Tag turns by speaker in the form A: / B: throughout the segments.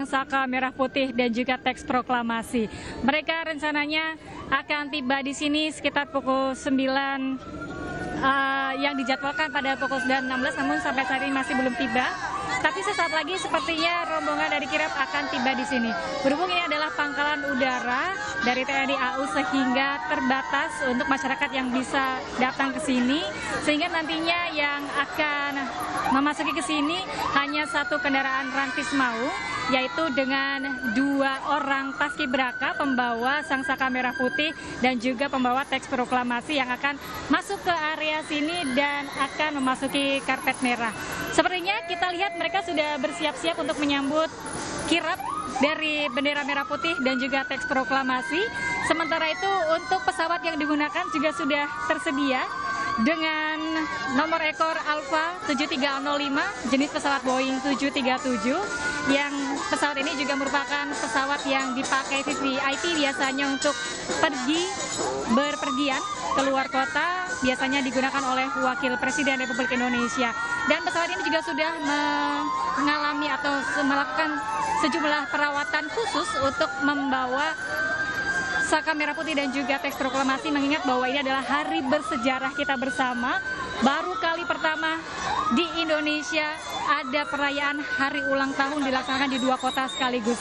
A: Sangsaka Merah Putih dan juga teks proklamasi. Mereka rencananya akan tiba di sini sekitar pukul 9 yang dijadwalkan pada pukul 9.16, namun sampai saat ini masih belum tiba. Tapi sesaat lagi sepertinya rombongan dari kirap akan tiba di sini. Berhubung ini adalah pangkalan udara dari TNI AU sehingga terbatas untuk masyarakat yang bisa datang ke sini, sehingga nantinya yang akan memasuki ke sini hanya satu kendaraan Rantis Maung, yaitu dengan 2 orang paskibraka pembawa Sangsaka Merah Putih dan juga pembawa teks proklamasi yang akan masuk ke area sini dan akan memasuki karpet merah. Sepertinya kita lihat mereka sudah bersiap-siap untuk menyambut kirap dari bendera merah putih dan juga teks proklamasi. Sementara itu untuk pesawat yang digunakan juga sudah tersedia dengan nomor ekor Alpha 7305 jenis pesawat Boeing 737, yang pesawat ini juga merupakan pesawat yang dipakai VVIP biasanya untuk berpergian keluar kota, biasanya digunakan oleh Wakil Presiden Republik Indonesia. Dan pesawat ini juga sudah mengalami atau melakukan sejumlah perawatan khusus untuk membawa Saka Merah Putih dan juga teks proklamasi, mengingat bahwa ini adalah hari bersejarah kita bersama. Baru kali pertama di Indonesia ada perayaan hari ulang tahun dilaksanakan di 2 kota sekaligus.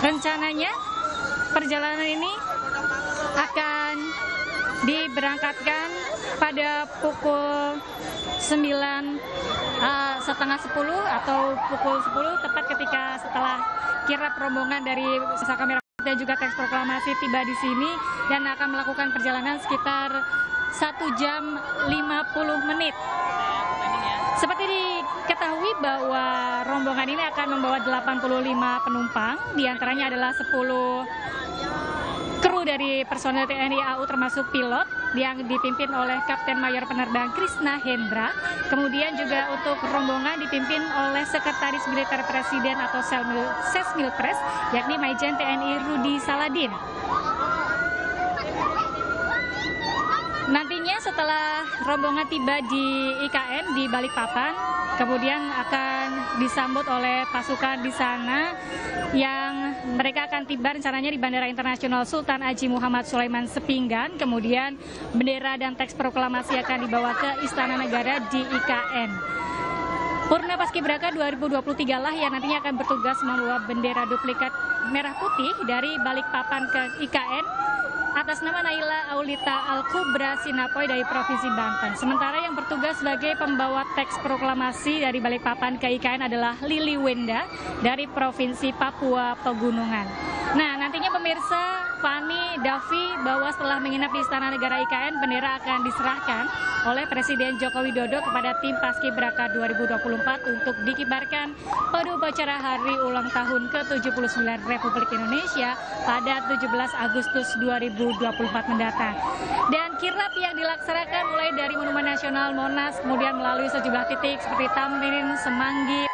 A: Rencananya perjalanan ini akan diberangkatkan pada pukul 9.30 atau pukul 10, tepat ketika setelah kirap rombongan dari Saka Merah dan juga teks proklamasi tiba di sini dan akan melakukan perjalanan sekitar 1 jam 50 menit. Seperti diketahui bahwa rombongan ini akan membawa 85 penumpang, diantaranya adalah 10 kru dari personel TNI AU termasuk pilot yang dipimpin oleh Kapten Mayor Penerbang Krisna Hendra. Kemudian juga untuk rombongan dipimpin oleh Sekretaris Militer Presiden atau Sesmilpres, yakni Majen TNI Rudi Saladin. Nantinya setelah rombongan tiba di IKN di Balikpapan, kemudian akan disambut oleh pasukan di sana yang mereka akan tiba rencananya di Bandara Internasional Sultan Haji Muhammad Sulaiman Sepinggan. Kemudian bendera dan teks proklamasi akan dibawa ke Istana Negara di IKN. Purna Paskibraka 2023 lah yang nantinya akan bertugas membawa bendera duplikat merah putih dari Balikpapan ke IKN atas nama Naila Aulita Al-Kubra Sinapoy dari Provinsi Banten. Sementara yang bertugas sebagai pembawa teks proklamasi dari Balikpapan ke IKN adalah Lili Wenda dari Provinsi Papua Pegunungan. Nah, nantinya pemirsa, Fani, Davi, bahwa setelah menginap di Istana Negara IKN, bendera akan diserahkan oleh Presiden Joko Widodo kepada tim Paskibraka 2024 untuk dikibarkan pada upacara Hari Ulang Tahun ke-79 Republik Indonesia pada 17 Agustus 2024 mendatang. Dan kirap yang dilaksanakan mulai dari Monumen Nasional Monas, kemudian melalui sejumlah titik seperti Tamrin, Semanggi,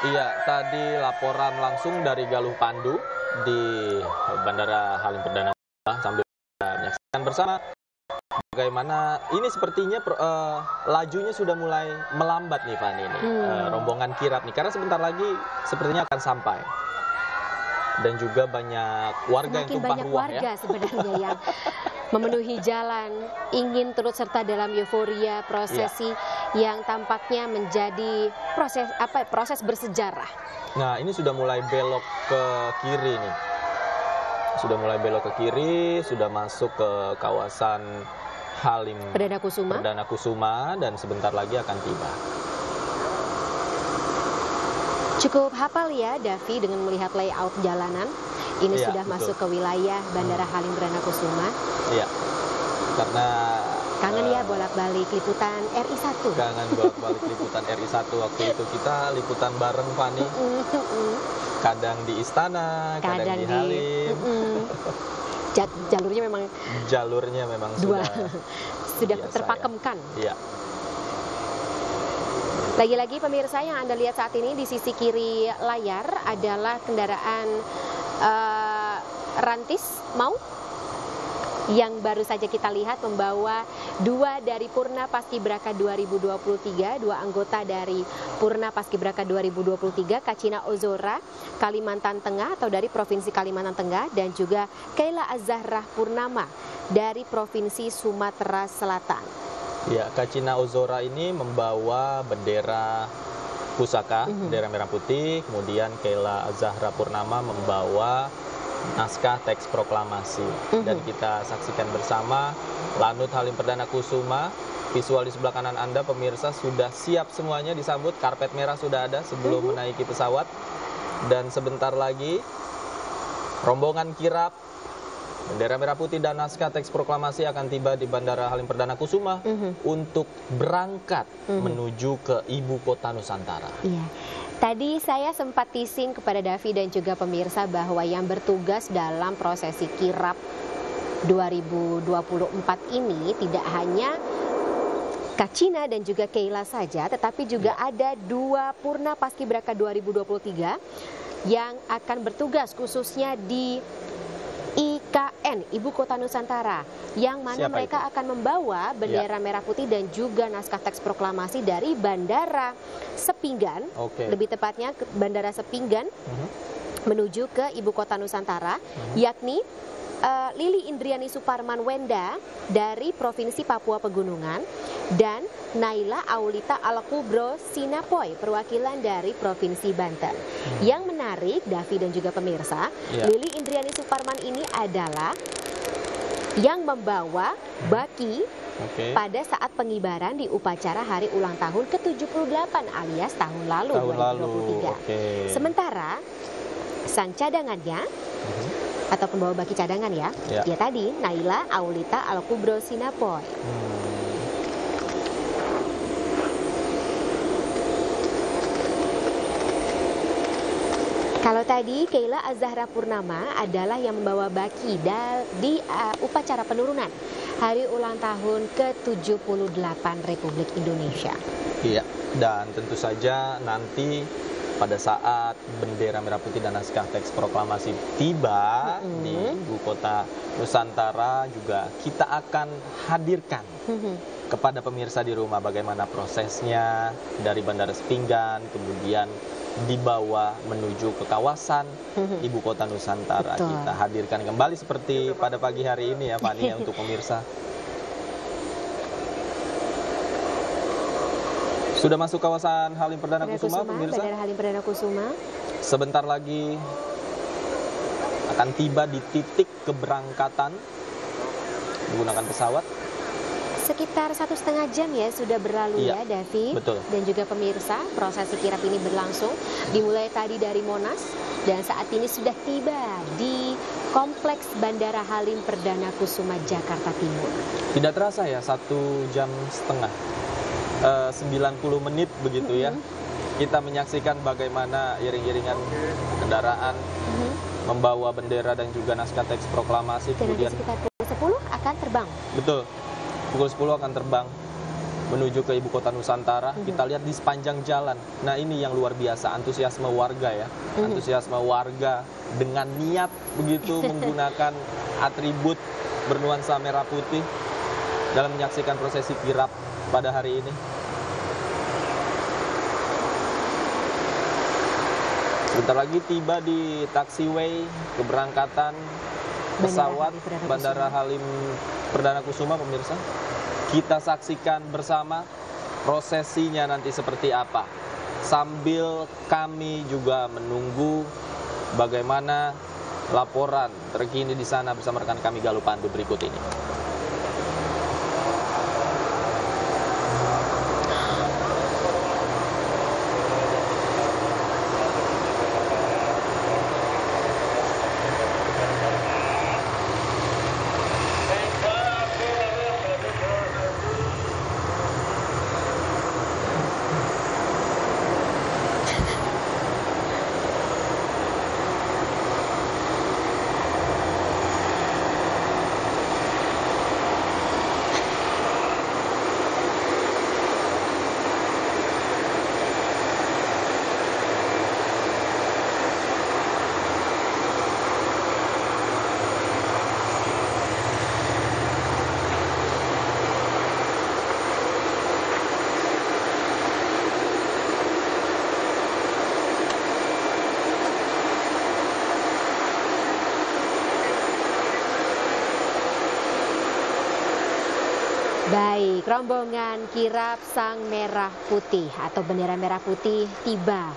B: Iya, tadi laporan langsung dari Galuh Pandu di Bandara Halim Perdana Kusuma sambil menyaksikan bersama bagaimana ini sepertinya lajunya sudah mulai melambat nih Fani ini rombongan kirap nih, karena sebentar lagi sepertinya akan sampai. Dan juga banyak warga yang tumpah ruah ya.
C: Sebenarnya yang memenuhi jalan, ingin turut serta dalam euforia prosesi yang tampaknya menjadi proses bersejarah.
B: Nah, ini sudah mulai belok ke kiri nih. Sudah mulai belok ke kiri, sudah masuk ke kawasan Halim Perdana Kusuma dan sebentar lagi akan tiba.
C: Cukup hafal ya Davi dengan melihat layout jalanan. Ini sudah betul. Masuk ke wilayah Bandara Halim Perdana Kusuma.
B: Iya, karena
C: kangen ya bolak-balik liputan RI1.
B: Kangen bolak-balik liputan RI1 waktu itu kita liputan bareng Fani. Kadang di istana, kadang di Halim.
C: Jalurnya memang
B: sudah
C: sudah
B: biasa,
C: terpakemkan.
B: Ya.
C: Lagi-lagi pemirsa, yang Anda lihat saat ini di sisi kiri layar adalah kendaraan Rantis Mau yang baru saja kita lihat membawa 2 dari Purna Paskibraka 2023, 2 anggota dari Purna Paskibraka 2023, Kacina Ozora Kalimantan Tengah atau dari Provinsi Kalimantan Tengah, dan juga Keila Azzahrah Purnama dari Provinsi Sumatera Selatan.
B: Ya, Kacina Ozora ini membawa bendera pusaka, bendera merah putih, kemudian Keila Azzahrah Purnama membawa naskah teks proklamasi. Dan kita saksikan bersama Lanut Halim Perdana Kusuma. Visual di sebelah kanan Anda pemirsa sudah siap semuanya disambut, karpet merah sudah ada sebelum menaiki pesawat. Dan sebentar lagi rombongan kirap, bendera merah putih dan naskah teks proklamasi akan tiba di Bandara Halim Perdana Kusuma untuk berangkat menuju ke ibu kota Nusantara.
C: Iya. Tadi saya sempat teasing kepada Davi dan juga pemirsa bahwa yang bertugas dalam prosesi kirap 2024 ini tidak hanya Kacina dan juga Keila saja, tetapi juga ada 2 Purna Paskibraka 2023 yang akan bertugas khususnya di IKN, Ibu Kota Nusantara, yang mana mereka akan membawa bendera merah putih dan juga naskah teks proklamasi dari Bandara Sepinggan, lebih tepatnya ke Bandara Sepinggan, menuju ke Ibu Kota Nusantara, yakni Lili Indriani Suparman Wenda dari Provinsi Papua Pegunungan, dan Naila Aulita Al-Kubro Sinapoy, perwakilan dari Provinsi Banten. Yang menarik, Davi dan juga pemirsa, Lili Indriani Suparman ini adalah yang membawa baki pada saat pengibaran di upacara hari ulang tahun ke-78 alias tahun lalu 2023. Sementara sang cadangannya atau pembawa baki cadangan ya tadi Naila Aulita Al-Kubro Sinapoy. Kalau tadi Keila Azzahrah Purnama adalah yang membawa baki di upacara penurunan hari ulang tahun ke-78 Republik Indonesia.
B: Iya, dan tentu saja nanti pada saat bendera merah putih dan naskah teks proklamasi tiba di ibu kota Nusantara, juga kita akan hadirkan kepada pemirsa di rumah bagaimana prosesnya dari Bandara Sepinggan kemudian dibawa menuju ke kawasan ibu kota Nusantara. Kita hadirkan kembali seperti pada pagi hari ini ya Fani ya, untuk pemirsa. Sudah masuk kawasan Halim Perdana Kusuma, pemirsa.
C: Bandara Halim Perdana Kusuma.
B: Sebentar lagi akan tiba di titik keberangkatan menggunakan pesawat.
C: Sekitar 1,5 jam ya sudah berlalu ya Davi dan juga pemirsa. Prosesi kirap ini berlangsung dimulai tadi dari Monas dan saat ini sudah tiba di Kompleks Bandara Halim Perdana Kusuma Jakarta Timur. Tidak
B: terasa ya 1 jam setengah, 90 menit begitu ya. Kita menyaksikan bagaimana iring-iringan kendaraan membawa bendera dan juga naskah teks proklamasi.
C: Dan kemudian sekitar pukul 10 akan terbang.
B: Betul. Pukul 10 akan terbang menuju ke ibu kota Nusantara. Kita lihat di sepanjang jalan. Nah, ini yang luar biasa, antusiasme warga ya. Antusiasme warga dengan niat begitu menggunakan atribut bernuansa merah putih dalam menyaksikan prosesi kirap pada hari ini. Sebentar lagi tiba di taxiway keberangkatan pesawat Bandara Halim Perdana Kusuma, pemirsa. Kita saksikan bersama prosesinya nanti seperti apa. Sambil kami juga menunggu bagaimana laporan terkini di sana bersama rekan kami Galuh Pandu berikut ini.
C: Baik, rombongan kirap Sang Merah Putih atau bendera merah putih tiba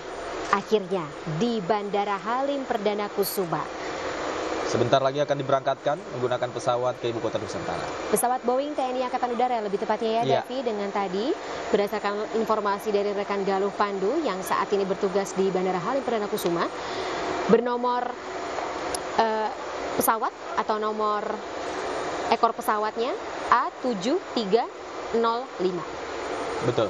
C: akhirnya di Bandara Halim Perdana Kusuma.
B: Sebentar lagi akan diberangkatkan menggunakan pesawat ke Ibu Kota Nusantara.
C: Pesawat Boeing TNI Angkatan Udara lebih tepatnya ya,
B: Iya.
C: Davi, dengan tadi berdasarkan informasi dari rekan Galuh Pandu yang saat ini bertugas di Bandara Halim Perdana Kusuma, bernomor pesawat atau nomor ekor pesawatnya A7305.
B: Betul.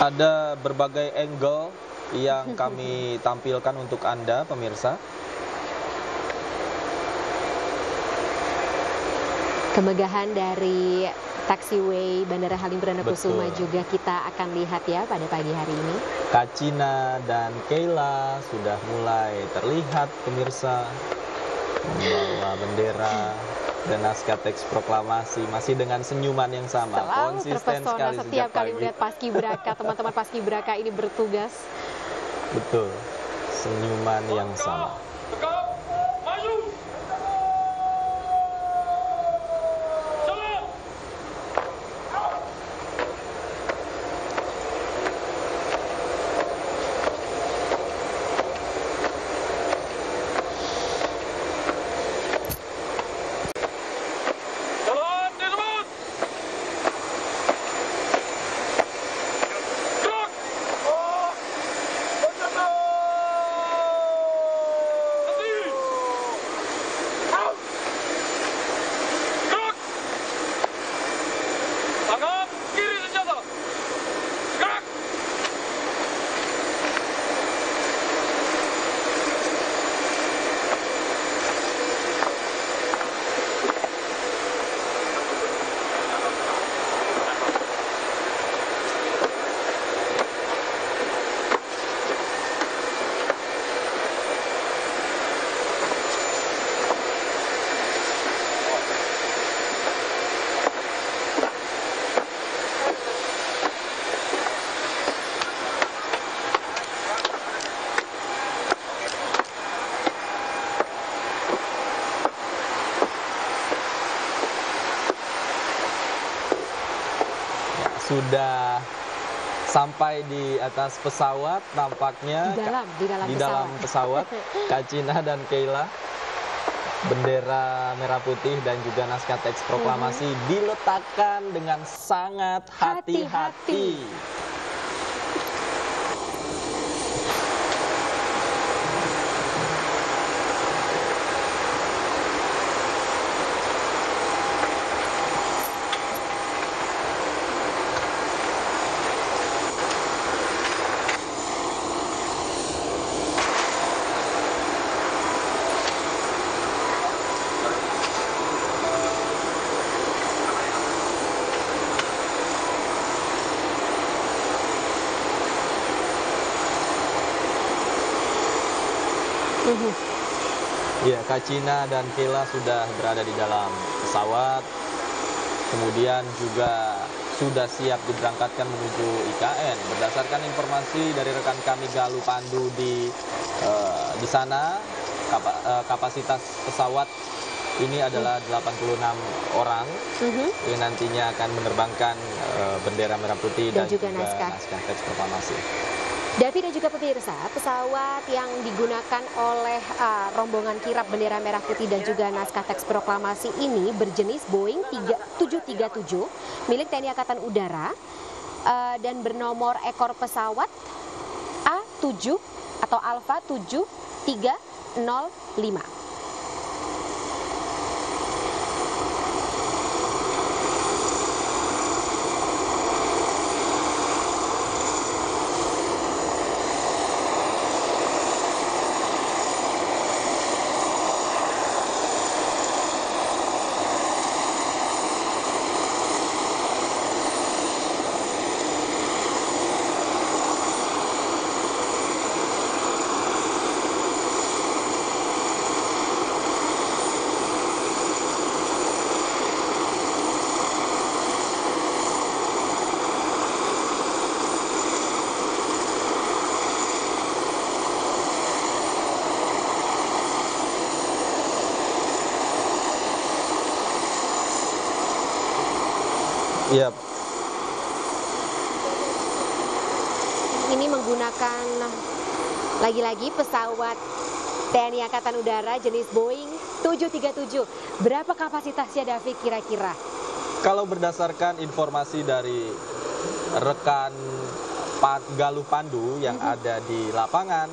B: Ada berbagai angle yang kami tampilkan untuk Anda, pemirsa.
C: Kemegahan dari taxiway Bandara Halim Perdana Kusuma
B: Betul.
C: juga kita akan lihat ya pada pagi hari ini.
B: Kacina dan Keila sudah mulai terlihat, pemirsa, membawa bendera dan naskah teks proklamasi masih dengan senyuman yang sama.
C: Selalu
B: Konsisten
C: terpesona
B: sekali
C: setiap
B: sejak
C: kali
B: pagi.
C: melihat paskibraka, teman-teman paskibraka ini bertugas.
B: Betul, senyuman yang sama.
D: Tangan kiri senjata. Gerak.
B: Sudah sampai di atas pesawat nampaknya.
C: Di dalam
B: pesawat Kacina dan Keila, bendera merah putih dan juga naskah teks proklamasi diletakkan dengan sangat hati-hati. Ya, Kacina dan Keila sudah berada di dalam pesawat, kemudian juga sudah siap diberangkatkan menuju IKN. Berdasarkan informasi dari rekan kami Galuh Pandu di sana, kapasitas pesawat ini adalah 86 orang yang nantinya akan menerbangkan bendera merah putih dan juga naskah teks proklamasi.
C: Davi dan juga pemirsa, pesawat yang digunakan oleh rombongan kirap bendera merah putih dan juga naskah teks proklamasi ini berjenis Boeing 737 milik TNI Angkatan Udara dan bernomor ekor pesawat A7 atau Alfa 7305.
B: Iya,
C: Ini menggunakan lagi-lagi pesawat TNI Angkatan Udara jenis Boeing 737. Berapa kapasitasnya, Davi, kira-kira?
B: kalau berdasarkan informasi dari rekan Galuh Pandu yang ada di lapangan,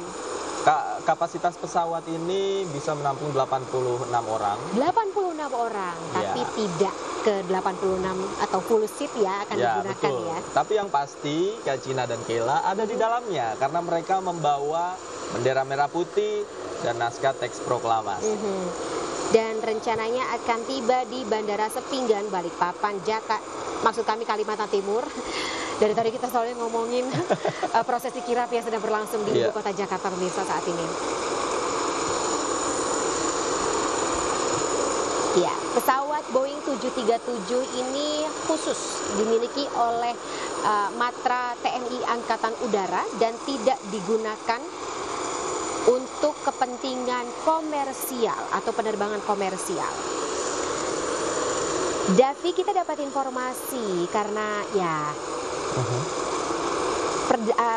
B: kapasitas pesawat ini bisa menampung 86 orang.
C: 86 orang, tapi
B: Ya.
C: tidak ke 86 atau full seat ya akan
B: Ya,
C: digunakan
B: betul.
C: ya.
B: Tapi yang pasti Kacina dan Kela ada di dalamnya karena mereka membawa bendera merah putih dan naskah teks proklamasi.
C: Dan rencananya akan tiba di Bandara Sepinggan, Balikpapan, maksud kami Kalimantan Timur. Dari tadi kita soalnya ngomongin prosesi kirap yang sedang berlangsung di
B: Iya.
C: ibu kota Jakarta, pemirsa, saat ini. Ya, pesawat Boeing 737 ini khusus dimiliki oleh Matra TNI Angkatan Udara dan tidak digunakan untuk kepentingan komersial atau penerbangan komersial. Davi, kita dapat informasi karena ya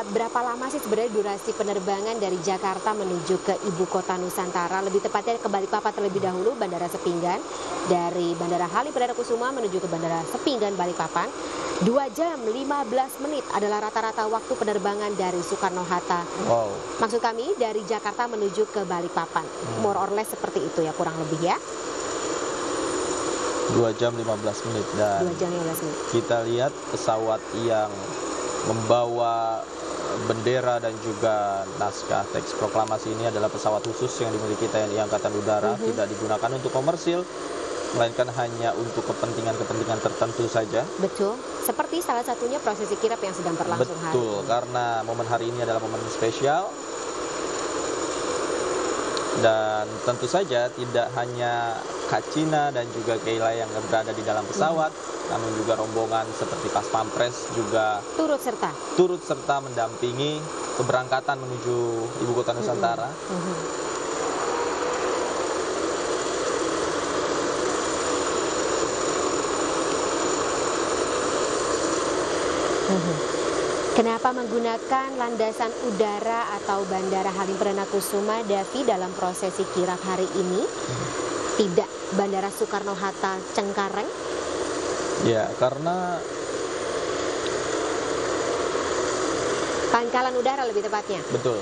C: berapa lama sih sebenarnya durasi penerbangan dari Jakarta menuju ke ibu kota Nusantara, lebih tepatnya ke Balikpapan terlebih dahulu, Bandara Sepinggan. Dari Bandara Halim Perdana Kusuma menuju ke Bandara Sepinggan, Balikpapan, 2 jam 15 menit adalah rata-rata waktu penerbangan dari Soekarno-Hatta.
B: Wow.
C: Maksud kami dari Jakarta menuju ke Balikpapan. More or less seperti itu ya, kurang lebih ya.
B: 2 jam 15 menit dan
C: 2 jam 15 menit.
B: kita lihat pesawat yang membawa bendera dan juga naskah teks proklamasi ini adalah pesawat khusus yang dimiliki TNI Angkatan Udara, tidak digunakan untuk komersil, melainkan hanya untuk kepentingan-kepentingan tertentu saja.
C: Betul. Seperti salah satunya prosesi kirap yang sedang berlangsung hari
B: Betul,
C: ini.
B: karena momen hari ini adalah momen spesial. Dan tentu saja tidak hanya Kacina dan juga Keila yang berada di dalam pesawat, namun juga rombongan seperti Pas Pampres juga turut serta mendampingi keberangkatan menuju ibu kota Nusantara.
C: Kenapa menggunakan landasan udara atau Bandara Halim Perdana Kusuma, Davi, dalam prosesi kirap hari ini? Tidak Bandara Soekarno-Hatta Cengkareng?
B: Ya, karena
C: Pangkalan Udara lebih tepatnya.
B: betul.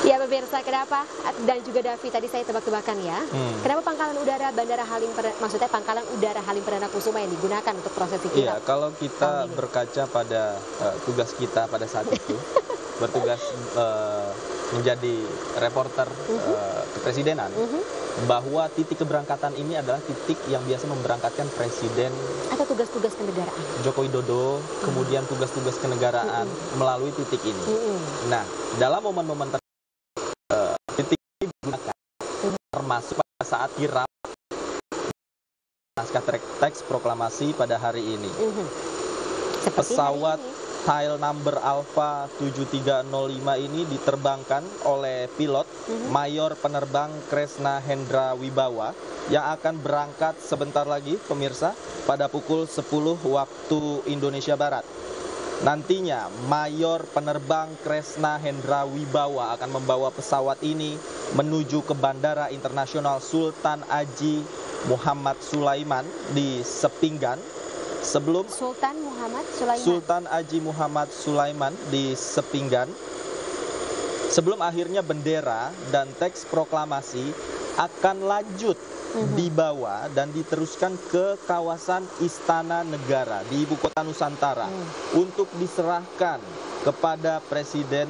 C: Ya pemirsa, kenapa? Dan juga Davi, tadi saya tebak-tebakan ya. Kenapa Pangkalan Udara Bandara Halim maksudnya Pangkalan Udara Halim Perdana Kusuma yang digunakan untuk prosesi
B: Iya,
C: kirap?
B: kalau kita berkaca pada tugas kita pada saat itu, bertugas menjadi reporter kepresidenan, bahwa titik keberangkatan ini adalah titik yang biasa memberangkatkan Presiden
C: Atau tugas-tugas kenegaraan?
B: Joko Widodo, kemudian tugas-tugas kenegaraan melalui titik ini. Nah, dalam momen-momen tertentu, titik ini digunakan, termasuk pada saat kirap naskah teks proklamasi pada hari ini.
C: Seperti
B: Pesawat
C: hari ini.
B: Tail number Alpha 7305 ini diterbangkan oleh pilot Mayor Penerbang Kresna Hendra Wibawa yang akan berangkat sebentar lagi, pemirsa, pada pukul 10 waktu Indonesia Barat. Nantinya Mayor Penerbang Kresna Hendra Wibawa akan membawa pesawat ini menuju ke Bandara Internasional Sultan Haji Muhammad Sulaiman di Sepinggan. Sebelum Sultan Haji Muhammad Sulaiman di Sepinggan, sebelum akhirnya bendera dan teks proklamasi akan lanjut dibawa dan diteruskan ke kawasan Istana Negara di ibu kota Nusantara untuk diserahkan kepada Presiden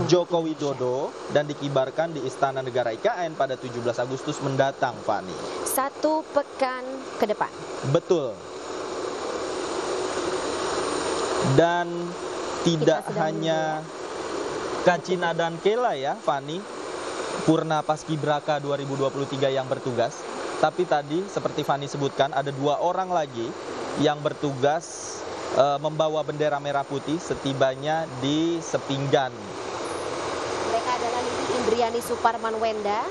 B: Joko Widodo dan dikibarkan di Istana Negara IKN pada 17 Agustus mendatang, Fani.
C: 1 pekan ke depan.
B: Betul. Dan tidak hanya Kacina dan Kela ya, Fani, Purna Paskibraka 2023 yang bertugas. Tapi tadi seperti Fani sebutkan ada 2 orang lagi yang bertugas membawa bendera merah putih setibanya di Sepinggan.
C: Mereka adalah Lili Indriani Suparman Wenda,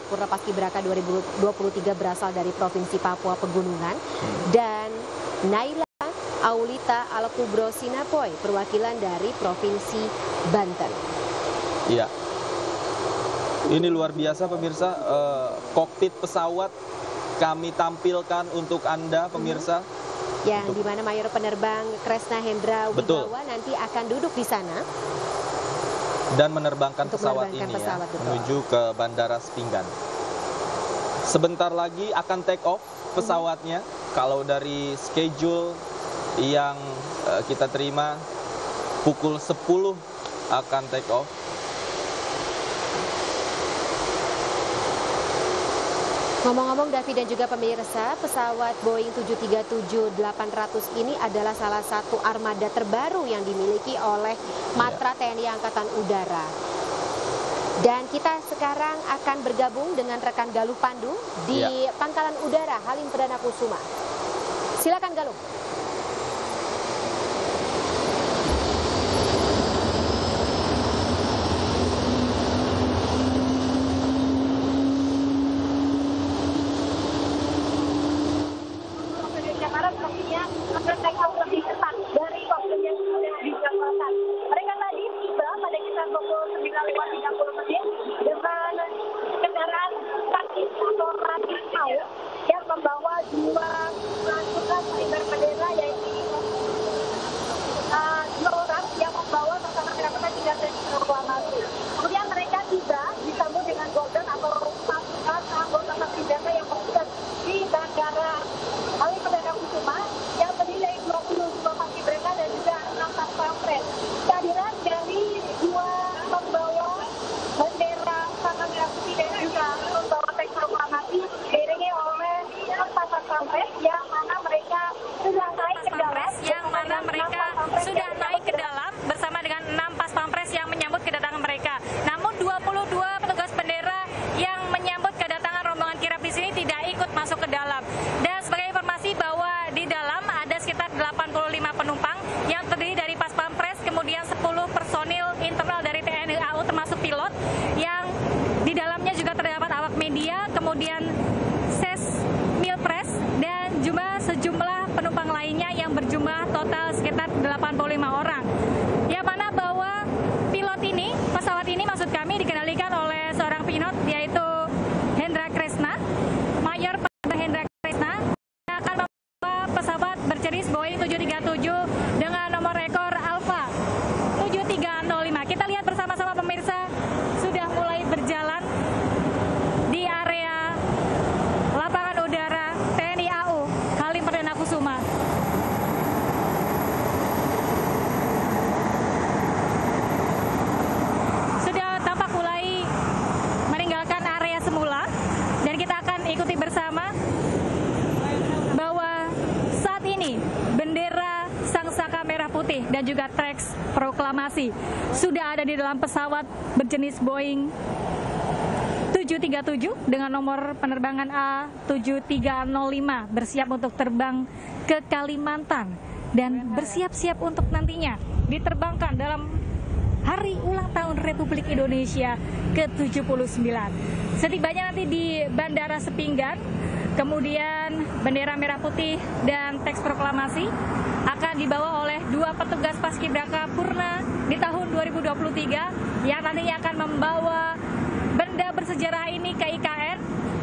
C: Purna Paskibraka 2023 berasal dari Provinsi Papua Pegunungan, dan Naila Aulita Al-Kubro Sinapoy, perwakilan dari Provinsi Banten.
B: Iya. Ini luar biasa pemirsa, kokpit pesawat kami tampilkan untuk Anda pemirsa.
C: Yang dimana Mayor Penerbang Kresna Hendra Wibawa nanti akan duduk di sana.
B: Dan menerbangkan pesawat ini menuju ke Bandara Sepinggan. Sebentar lagi akan take off pesawatnya. Kalau dari schedule yang kita terima pukul 10 akan take off.
C: Ngomong-ngomong Davi dan juga pemirsa, pesawat Boeing 737-800 ini adalah salah satu armada terbaru yang dimiliki oleh Matra TNI Angkatan Udara. Dan kita sekarang akan bergabung dengan rekan Galuh Pandu di Pangkalan Udara Halim Perdana Kusuma. Silakan Galuh.
E: Mereka tadi tiba pada kitar pukul 9.30 menit dengan kendaraan taktis atau ratis maut yang membawa 2 pasukan pengibar bendera, yaitu 2 orang yang membawa bersama mereka 3 proklamasi. Kemudian mereka tiba disambut dengan golden atau pasukan anggota senjata yang bertugas di Bandara Halim Perdana Kusuma yang terdiri dari 22 paskibraka dan juga 6 pas pampres. Kehadiran dari 2 pembawa bendera Saka Merah Putih dan juga pembawa teks proklamasi diiringi oleh 6 pas pampres yang mana mereka sudah naik ke dalam
A: bersama dengan 6 pas pampres yang menyambut kedatangan mereka. Namun 22 petugas bendera yang menyambut kedatangan rombongan kirap di sini tidak ikut masuk ke dalam. Dan sebagai informasi bahwa di dalam ada sekitar 85 penumpang yang terdiri dari pas pampres, kemudian 10 personil internal dari TNI AU termasuk pilot, yang di dalamnya juga terdapat awak media, kemudian ses milpres dan juga sejumlah penumpang lainnya yang berjumlah total sekitar 85 orang. Yang mana bahwa pilot ini, pesawat ini maksud kami dikendalikan oleh seorang pilot yaitu Hendra Kresna, Mayor Hendra Kresna, yang akan membawa pesawat berjenis Boeing 737 dengan nomor rekor Alpha 7305. Kita lihat bersama-sama pemirsa, sudah mulai berjalan di area lapangan udara TNI AU Halim Perdana Kusuma. Sudah tampak mulai meninggalkan area semula, dan kita akan ikuti bersama bahwa saat ini bendera Sang Saka Merah Putih dan juga teks proklamasi sudah ada di dalam pesawat berjenis Boeing 737 dengan nomor penerbangan A7305 bersiap untuk terbang ke Kalimantan dan bersiap-siap untuk nantinya diterbangkan dalam Hari Ulang Tahun Republik Indonesia ke-79. Setibanya nanti di Bandara Sepinggan, kemudian bendera merah putih dan teks proklamasi akan dibawa oleh 2 petugas Paskibraka Purna di tahun 2023 yang nantinya akan membawa benda bersejarah ini ke IKN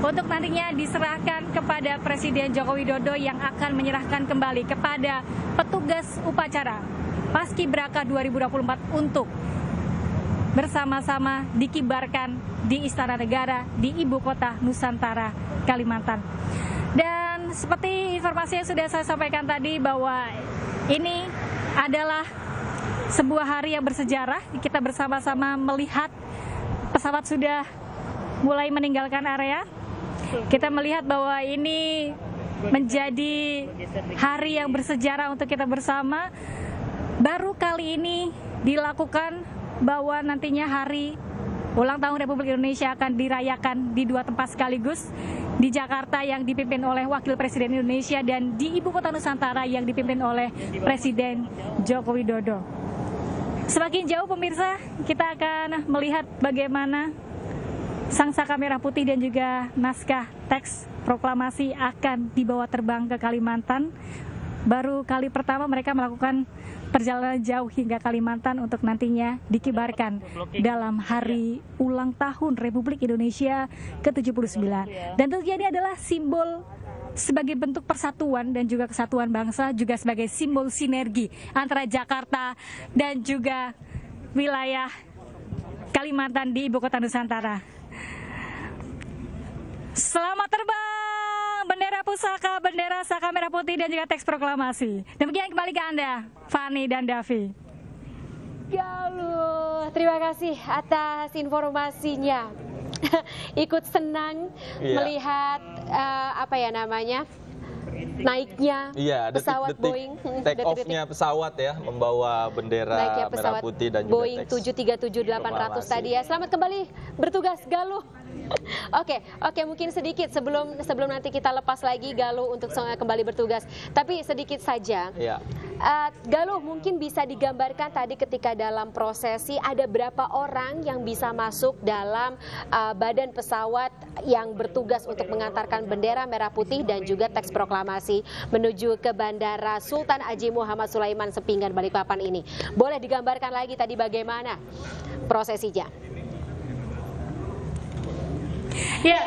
A: untuk nantinya diserahkan kepada Presiden Joko Widodo yang akan menyerahkan kembali kepada petugas upacara Paskibraka 2024 untuk bersama-sama dikibarkan di Istana Negara di Ibu Kota Nusantara, Kalimantan. Dan seperti informasi yang sudah saya sampaikan tadi bahwa ini adalah sebuah hari yang bersejarah. Kita bersama-sama melihat pesawat sudah mulai meninggalkan area. Kita melihat bahwa ini menjadi hari yang bersejarah untuk kita bersama. baru kali ini dilakukan bahwa nantinya hari ulang tahun Republik Indonesia akan dirayakan di dua tempat sekaligus, di Jakarta yang dipimpin oleh Wakil Presiden Indonesia dan di Ibu Kota Nusantara yang dipimpin oleh Presiden Joko Widodo. Semakin jauh pemirsa, kita akan melihat bagaimana sang saka merah putih dan juga naskah teks proklamasi akan dibawa terbang ke Kalimantan. Baru kali pertama mereka melakukan perjalanan jauh hingga Kalimantan untuk nantinya dikibarkan dalam hari ulang tahun Republik Indonesia ke-79. Dan tentunya ini adalah simbol sebagai bentuk persatuan dan juga kesatuan bangsa, juga sebagai simbol sinergi antara Jakarta dan juga wilayah Kalimantan di Ibu Kota Nusantara. Selamat terbang bendera pusaka, bendera saka merah putih dan juga teks proklamasi. Demikian kembali ke Anda, Fani dan Davi.
C: Galuh, terima kasih atas informasinya. Ikut senang melihat naiknya pesawat Boeing,
B: take off-nya pesawat ya, membawa bendera merah putih dan juga
C: Boeing 737-800 tadi ya. Selamat kembali bertugas Galuh. Oke, mungkin sedikit sebelum nanti kita lepas lagi Galuh untuk kembali bertugas. Tapi sedikit saja.
B: Ya.
C: Galuh, mungkin bisa digambarkan tadi ketika dalam prosesi ada berapa orang yang bisa masuk dalam badan pesawat yang bertugas untuk mengantarkan bendera merah putih dan juga teks proklamasi menuju ke Bandara Sultan Haji Muhammad Sulaiman Sepinggan Balikpapan ini. Boleh digambarkan lagi tadi bagaimana prosesinya?
A: Ya,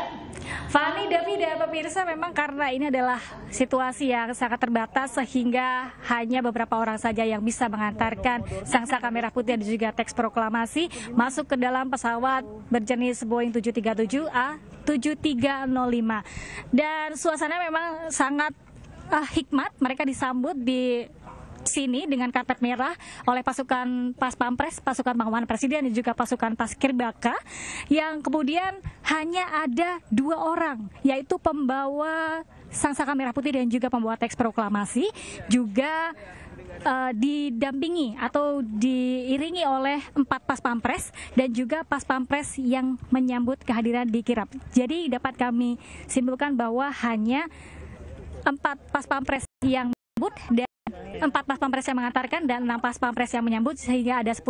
A: Fani, Davi, dan pemirsa, memang karena ini adalah situasi yang sangat terbatas sehingga hanya beberapa orang saja yang bisa mengantarkan sang saka merah putih dan juga teks proklamasi masuk ke dalam pesawat berjenis Boeing 737-A-7305. Dan suasana memang sangat hikmat, mereka disambut di sini dengan karpet merah oleh pasukan Pas Pampres, pasukan pengawalan Presiden dan juga pasukan Paskibraka, yang kemudian hanya ada 2 orang, yaitu pembawa sang saka merah putih dan juga pembawa teks proklamasi, juga didampingi atau diiringi oleh 4 Pas Pampres dan juga Pas Pampres yang menyambut kehadiran di kirap. Jadi dapat kami simpulkan bahwa hanya 4 Pas Pampres yang menyambut dan 4 Pas Pampres yang mengantarkan dan 6 Pas Pampres yang menyambut, sehingga ada 10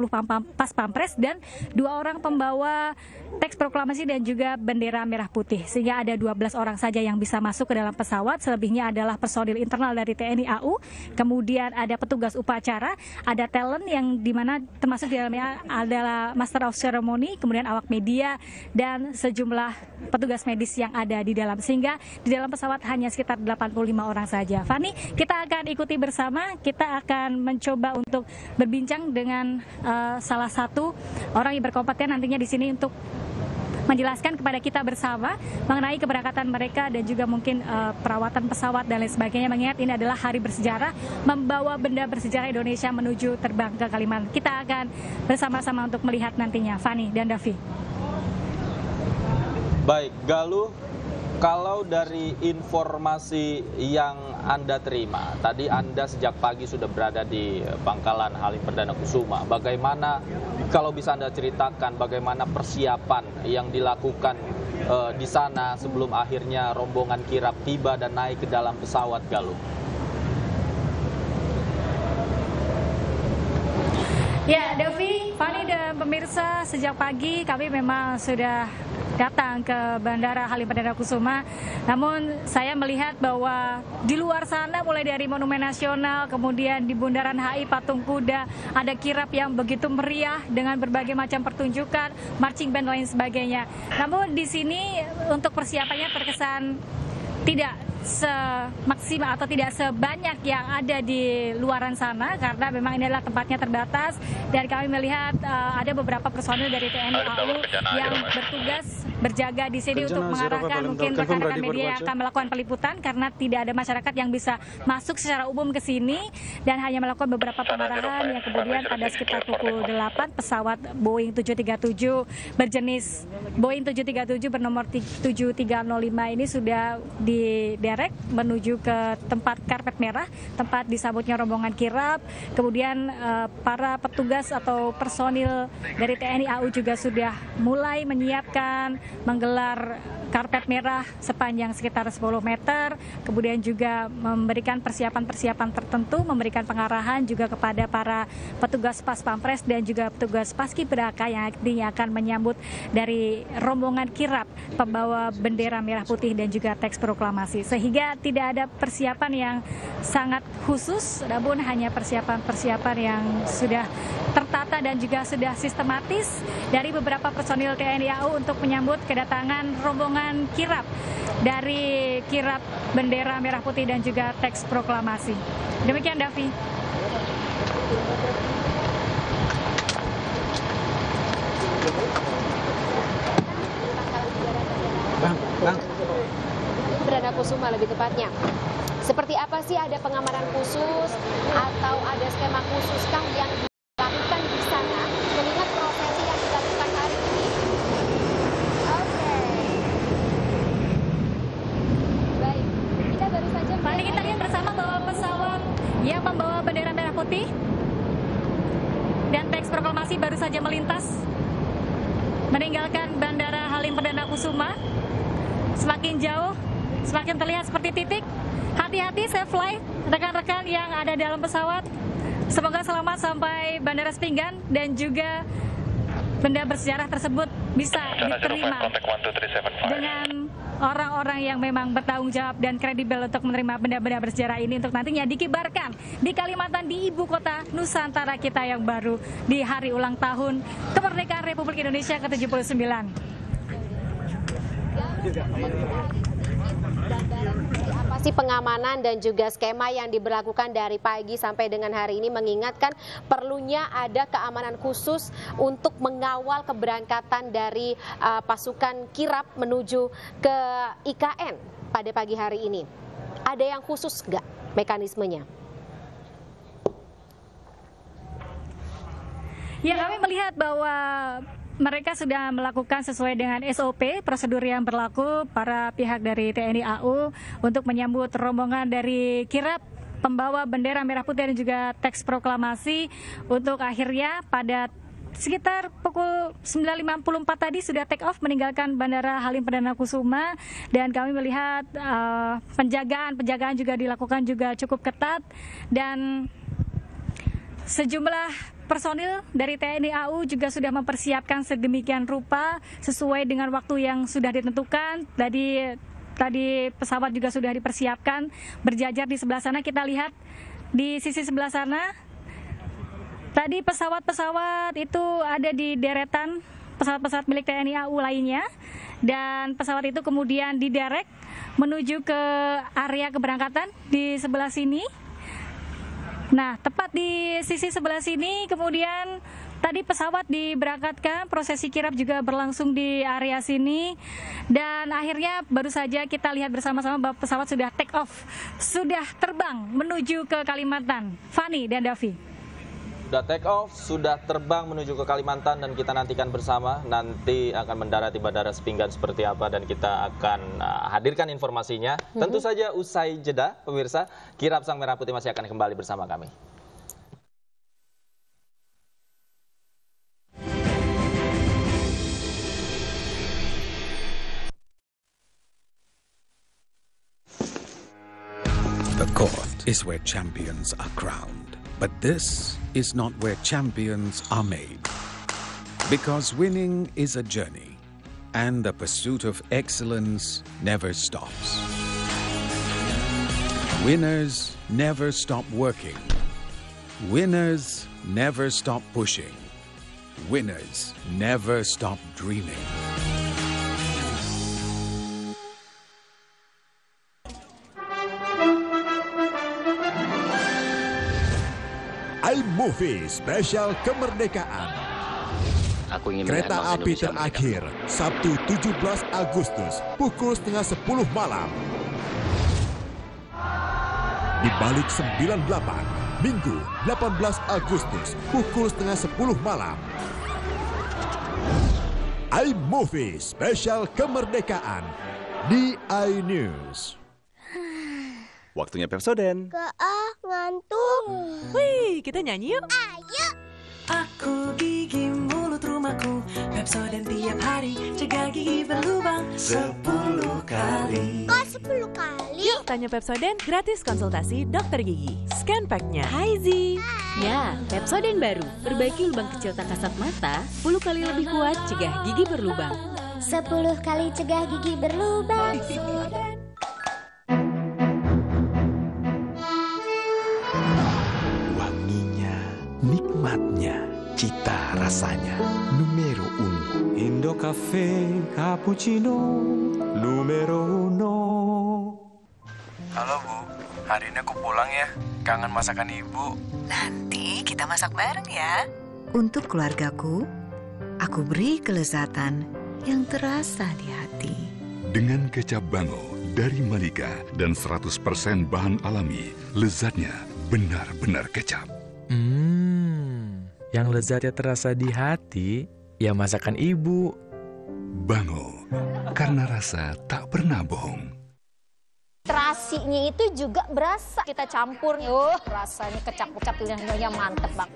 A: Pas Pampres dan 2 orang pembawa teks proklamasi dan juga bendera merah putih, sehingga ada 12 orang saja yang bisa masuk ke dalam pesawat. Selebihnya adalah personil internal dari TNI AU, kemudian ada petugas upacara, ada talent yang dimana termasuk di dalamnya adalah Master of Ceremony, kemudian awak media dan sejumlah petugas medis yang ada di dalam, sehingga di dalam pesawat hanya sekitar 85 orang saja. Fani, kita akan ikuti bersama, kita akan mencoba untuk berbincang dengan salah satu orang yang berkompeten nantinya di sini untuk menjelaskan kepada kita bersama mengenai keberangkatan mereka dan juga mungkin perawatan pesawat dan lain sebagainya, mengingat ini adalah hari bersejarah, membawa benda bersejarah Indonesia menuju terbang ke Kalimantan. Kita akan bersama-sama untuk melihat nantinya, Fani dan Davi.
B: Baik, Galuh, kalau dari informasi yang Anda terima, tadi Anda sejak pagi sudah berada di Pangkalan Halim Perdana Kusuma. Bagaimana, kalau bisa Anda ceritakan, bagaimana persiapan yang dilakukan di sana sebelum akhirnya rombongan kirap tiba dan naik ke dalam pesawat, Galuh?
A: Ya, Davi, Fani dan pemirsa, sejak pagi kami memang sudah datang ke Bandara Halim Perdana Kusuma. Namun saya melihat bahwa di luar sana, mulai dari Monumen Nasional, kemudian di Bundaran HI, Patung Kuda, ada kirap yang begitu meriah dengan berbagai macam pertunjukan, marching band dan lain sebagainya. Namun di sini untuk persiapannya terkesan tidak semaksimal atau tidak sebanyak yang ada di luaran sana, karena memang ini adalah tempatnya terbatas dan kami melihat ada beberapa personil dari TNI AU yang bertugas berjaga di sini untuk mengarahkan mungkin rekan-rekan media yang akan melakukan peliputan karena tidak ada masyarakat yang bisa masuk secara umum ke sini dan hanya melakukan beberapa pengarahan yang kemudian pada sekitar pukul 8 pesawat Boeing 737 berjenis Boeing 737 bernomor 7305 ini sudah diderek menuju ke tempat karpet merah, tempat disambutnya rombongan kirap. Kemudian para petugas atau personil dari TNI AU juga sudah mulai menyiapkan menggelar karpet merah sepanjang sekitar 10 meter, kemudian juga memberikan persiapan-persiapan tertentu, memberikan pengarahan juga kepada para petugas Pas Pampres dan juga petugas Paskibraka yang nantinya akan menyambut dari rombongan kirap pembawa bendera merah putih dan juga teks proklamasi. Sehingga tidak ada persiapan yang sangat khusus, namun hanya persiapan-persiapan yang sudah tertata dan juga sudah sistematis dari beberapa personil TNI AU untuk menyambut kedatangan rombongan kirap dari kirap bendera merah putih dan juga teks proklamasi. Demikian Davi.
B: Bang.
C: Perdana Kusuma lebih tepatnya. Seperti apa sih, ada pengamanan khusus atau ada skema khususkah yang dilakukan di sana mengingat prosesi yang dilakukan hari ini? Oke. Baik, kita baru saja
A: Mari kita lihat bersama bahwa pesawat yang membawa bendera merah putih dan teks proklamasi baru saja melintas meninggalkan Bandara Halim Perdana Kusuma. Semakin jauh, semakin terlihat seperti titik. Hati-hati, safe flight rekan-rekan yang ada dalam pesawat. Semoga selamat sampai Bandara Sepinggan dan juga benda bersejarah tersebut bisa diterima dengan orang-orang yang memang bertanggung jawab dan kredibel untuk menerima benda-benda bersejarah ini untuk nantinya dikibarkan di Kalimantan, di ibu kota Nusantara kita yang baru di hari ulang tahun kemerdekaan Republik Indonesia ke-79.
C: Apa sih pengamanan dan juga skema yang diberlakukan dari pagi sampai dengan hari ini, mengingatkan perlunya ada keamanan khusus untuk mengawal keberangkatan dari pasukan kirap menuju ke IKN pada pagi hari ini. Ada yang khusus nggak mekanismenya?
A: Ya, kami melihat bahwa mereka sudah melakukan sesuai dengan SOP, prosedur yang berlaku para pihak dari TNI AU untuk menyambut rombongan dari kirap pembawa bendera merah putih dan juga teks proklamasi untuk akhirnya pada sekitar pukul 9.54 tadi sudah take off meninggalkan Bandara Halim Perdana Kusuma dan kami melihat penjagaan juga dilakukan juga cukup ketat dan sejumlah personil dari TNI AU juga sudah mempersiapkan sedemikian rupa sesuai dengan waktu yang sudah ditentukan. Tadi pesawat juga sudah dipersiapkan berjajar di sebelah sana. Kita lihat di sisi sebelah sana. Tadi pesawat-pesawat itu ada di deretan pesawat-pesawat milik TNI AU lainnya dan pesawat itu kemudian diderek menuju ke area keberangkatan di sebelah sini. Nah, tepat di sisi sebelah sini kemudian tadi pesawat diberangkatkan, prosesi kirap juga berlangsung di area sini dan akhirnya baru saja kita lihat bersama-sama bahwa pesawat sudah take off, sudah terbang menuju ke Kalimantan. Fani dan Davi.
B: Sudah take off, sudah terbang menuju ke Kalimantan dan kita nantikan bersama nanti akan mendarat di Bandara Sepinggan seperti apa dan kita akan hadirkan informasinya. Tentu saja usai jeda, pemirsa, kirap Sang Merah Putih masih akan kembali bersama kami.
F: The court is where champions are crowned. But this is not where champions are made. Because winning is a journey, and the pursuit of excellence never stops. Winners never stop working. Winners never stop pushing. Winners never stop dreaming.
G: iMovie Spesial Kemerdekaan. aku ingin
H: Kereta
G: melihat
H: api
G: Indonesia
H: terakhir, Sabtu 17 Agustus, pukul setengah 10 malam. Di balik 98, Minggu 18 Agustus, pukul setengah 10 malam. iMovie spesial kemerdekaan di iNews.
I: Waktunya Pepsodent.
J: Ngantuk.
K: Wih, kita nyanyi yuk.
J: Ayo.
K: Aku gigi mulut rumahku, Pepsodent tiap hari, cegah gigi berlubang 10 kali.
J: Kok 10 kali?
K: Yuk tanya Pepsodent, gratis konsultasi dokter gigi. Scan pack-nya. Hai Zi.
L: Ya, Pepsodent baru. Perbaiki lubang kecil tak kasat mata, 10 kali lebih kuat cegah gigi berlubang.
J: 10 kali cegah gigi berlubang.
M: Nikmatnya, cita rasanya, numero uno. Indo Cafe Cappuccino, numero uno.
N: Halo Bu, hari ini aku pulang ya. Kangen masakan Ibu.
O: Nanti kita masak bareng ya. Untuk keluargaku, aku beri kelezatan yang terasa di hati.
P: Dengan kecap Bango dari Malika dan 100% bahan alami, lezatnya benar-benar kecap.
N: Yang lezatnya terasa di hati, ya masakan Ibu.
P: Bango, karena rasa tak pernah bohong.
Q: Terasinya itu juga berasa. Kita campur, rasanya kecap-kecap, yang mantep Bang.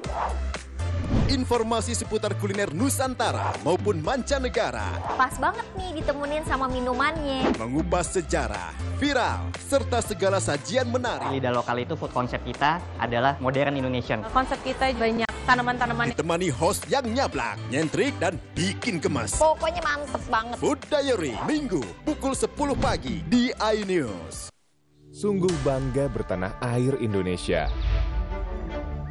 H: Informasi seputar kuliner Nusantara maupun mancanegara.
Q: Pas banget nih ditemenin sama minumannya.
H: Mengupas sejarah, viral, serta segala sajian menarik.
G: Lidah lokal itu food konsep kita adalah modern Indonesian.
K: Konsep kita banyak tanaman-tanaman.
H: Ditemani host yang nyablak, nyentrik, dan bikin gemes.
Q: Pokoknya mantep banget.
H: Food Diary, Minggu, pukul 10 pagi di iNews.
R: Sungguh bangga bertanah air Indonesia.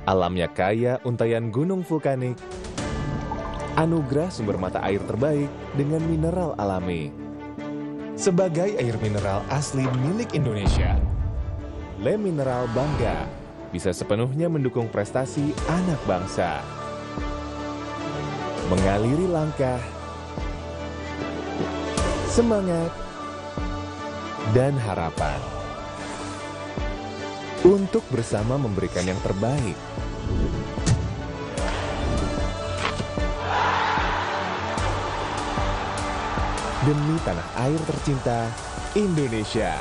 R: Alamnya kaya untayan gunung vulkanik, anugerah sumber mata air terbaik dengan mineral alami. Sebagai air mineral asli milik Indonesia, Le Mineral bangga bisa sepenuhnya mendukung prestasi anak bangsa. Mengaliri langkah, semangat, dan harapan. Untuk bersama memberikan yang terbaik. Demi tanah air tercinta, Indonesia.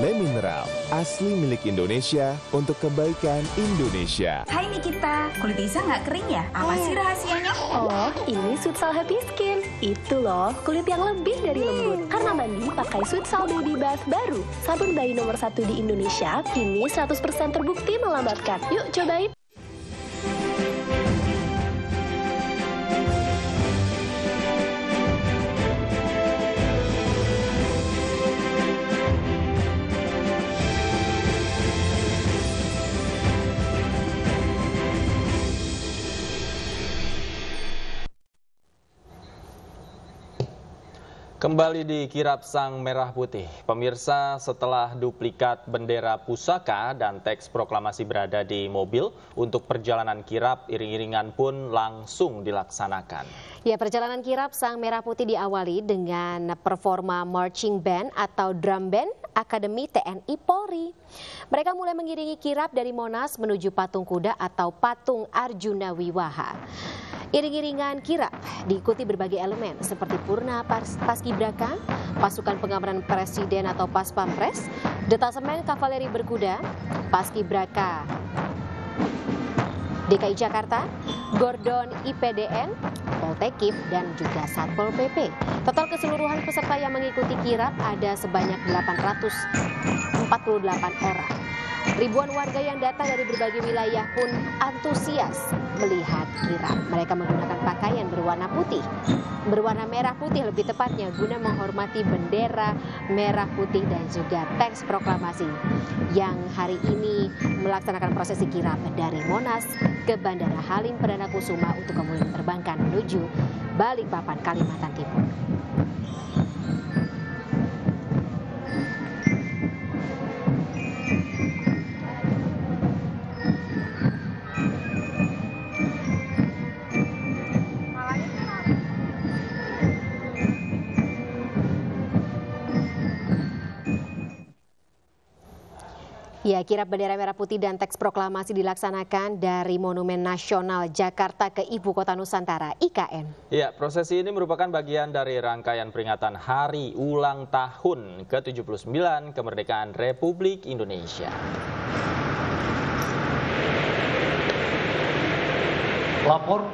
R: Le Mineral, asli milik Indonesia untuk kebaikan Indonesia.
O: Hai Nikita, kulit Iza nggak kering ya? Apa sih rahasianya?
S: Oh, ini Sweetsal Happy Skin. Itu loh, kulit yang lebih dari lembut. Karena mandi pakai Sweetsal Baby Bath baru. Sabun bayi nomor 1 di Indonesia, kini 100% terbukti melambatkan. Yuk cobain.
B: Kembali di Kirap Sang Merah Putih. Pemirsa, setelah duplikat bendera pusaka dan teks proklamasi berada di mobil, untuk perjalanan kirap, iring-iringan pun langsung dilaksanakan.
C: Ya, perjalanan kirap Sang Merah Putih diawali dengan performa marching band atau drum band Akademi TNI Polri. Mereka mulai mengiringi kirap dari Monas menuju Patung Kuda atau Patung Arjuna Wiwaha. Iring-iringan kirap diikuti berbagai elemen seperti Purna Paskibraka, pasukan pengamanan presiden atau Pas Pampres, detasemen kavaleri berkuda, Paskibraka DKI Jakarta, Gordon IPDN, Poltekip, dan juga Satpol PP. Total keseluruhan peserta yang mengikuti kirap ada sebanyak 848 orang. Ribuan warga yang datang dari berbagai wilayah pun antusias melihat kirap. Mereka menggunakan pakaian berwarna putih, berwarna merah putih lebih tepatnya, guna menghormati bendera merah putih dan juga teks proklamasi yang hari ini melaksanakan prosesi kirap dari Monas ke Bandara Halim Perdana Kusuma untuk kemudian diterbangkan menuju Balikpapan, Kalimantan Timur. Ya, kirap bendera merah putih dan teks proklamasi dilaksanakan dari Monumen Nasional Jakarta ke Ibu Kota Nusantara, IKN.
B: Ya, prosesi ini merupakan bagian dari rangkaian peringatan Hari Ulang Tahun ke-79 Kemerdekaan Republik Indonesia.
T: Lapor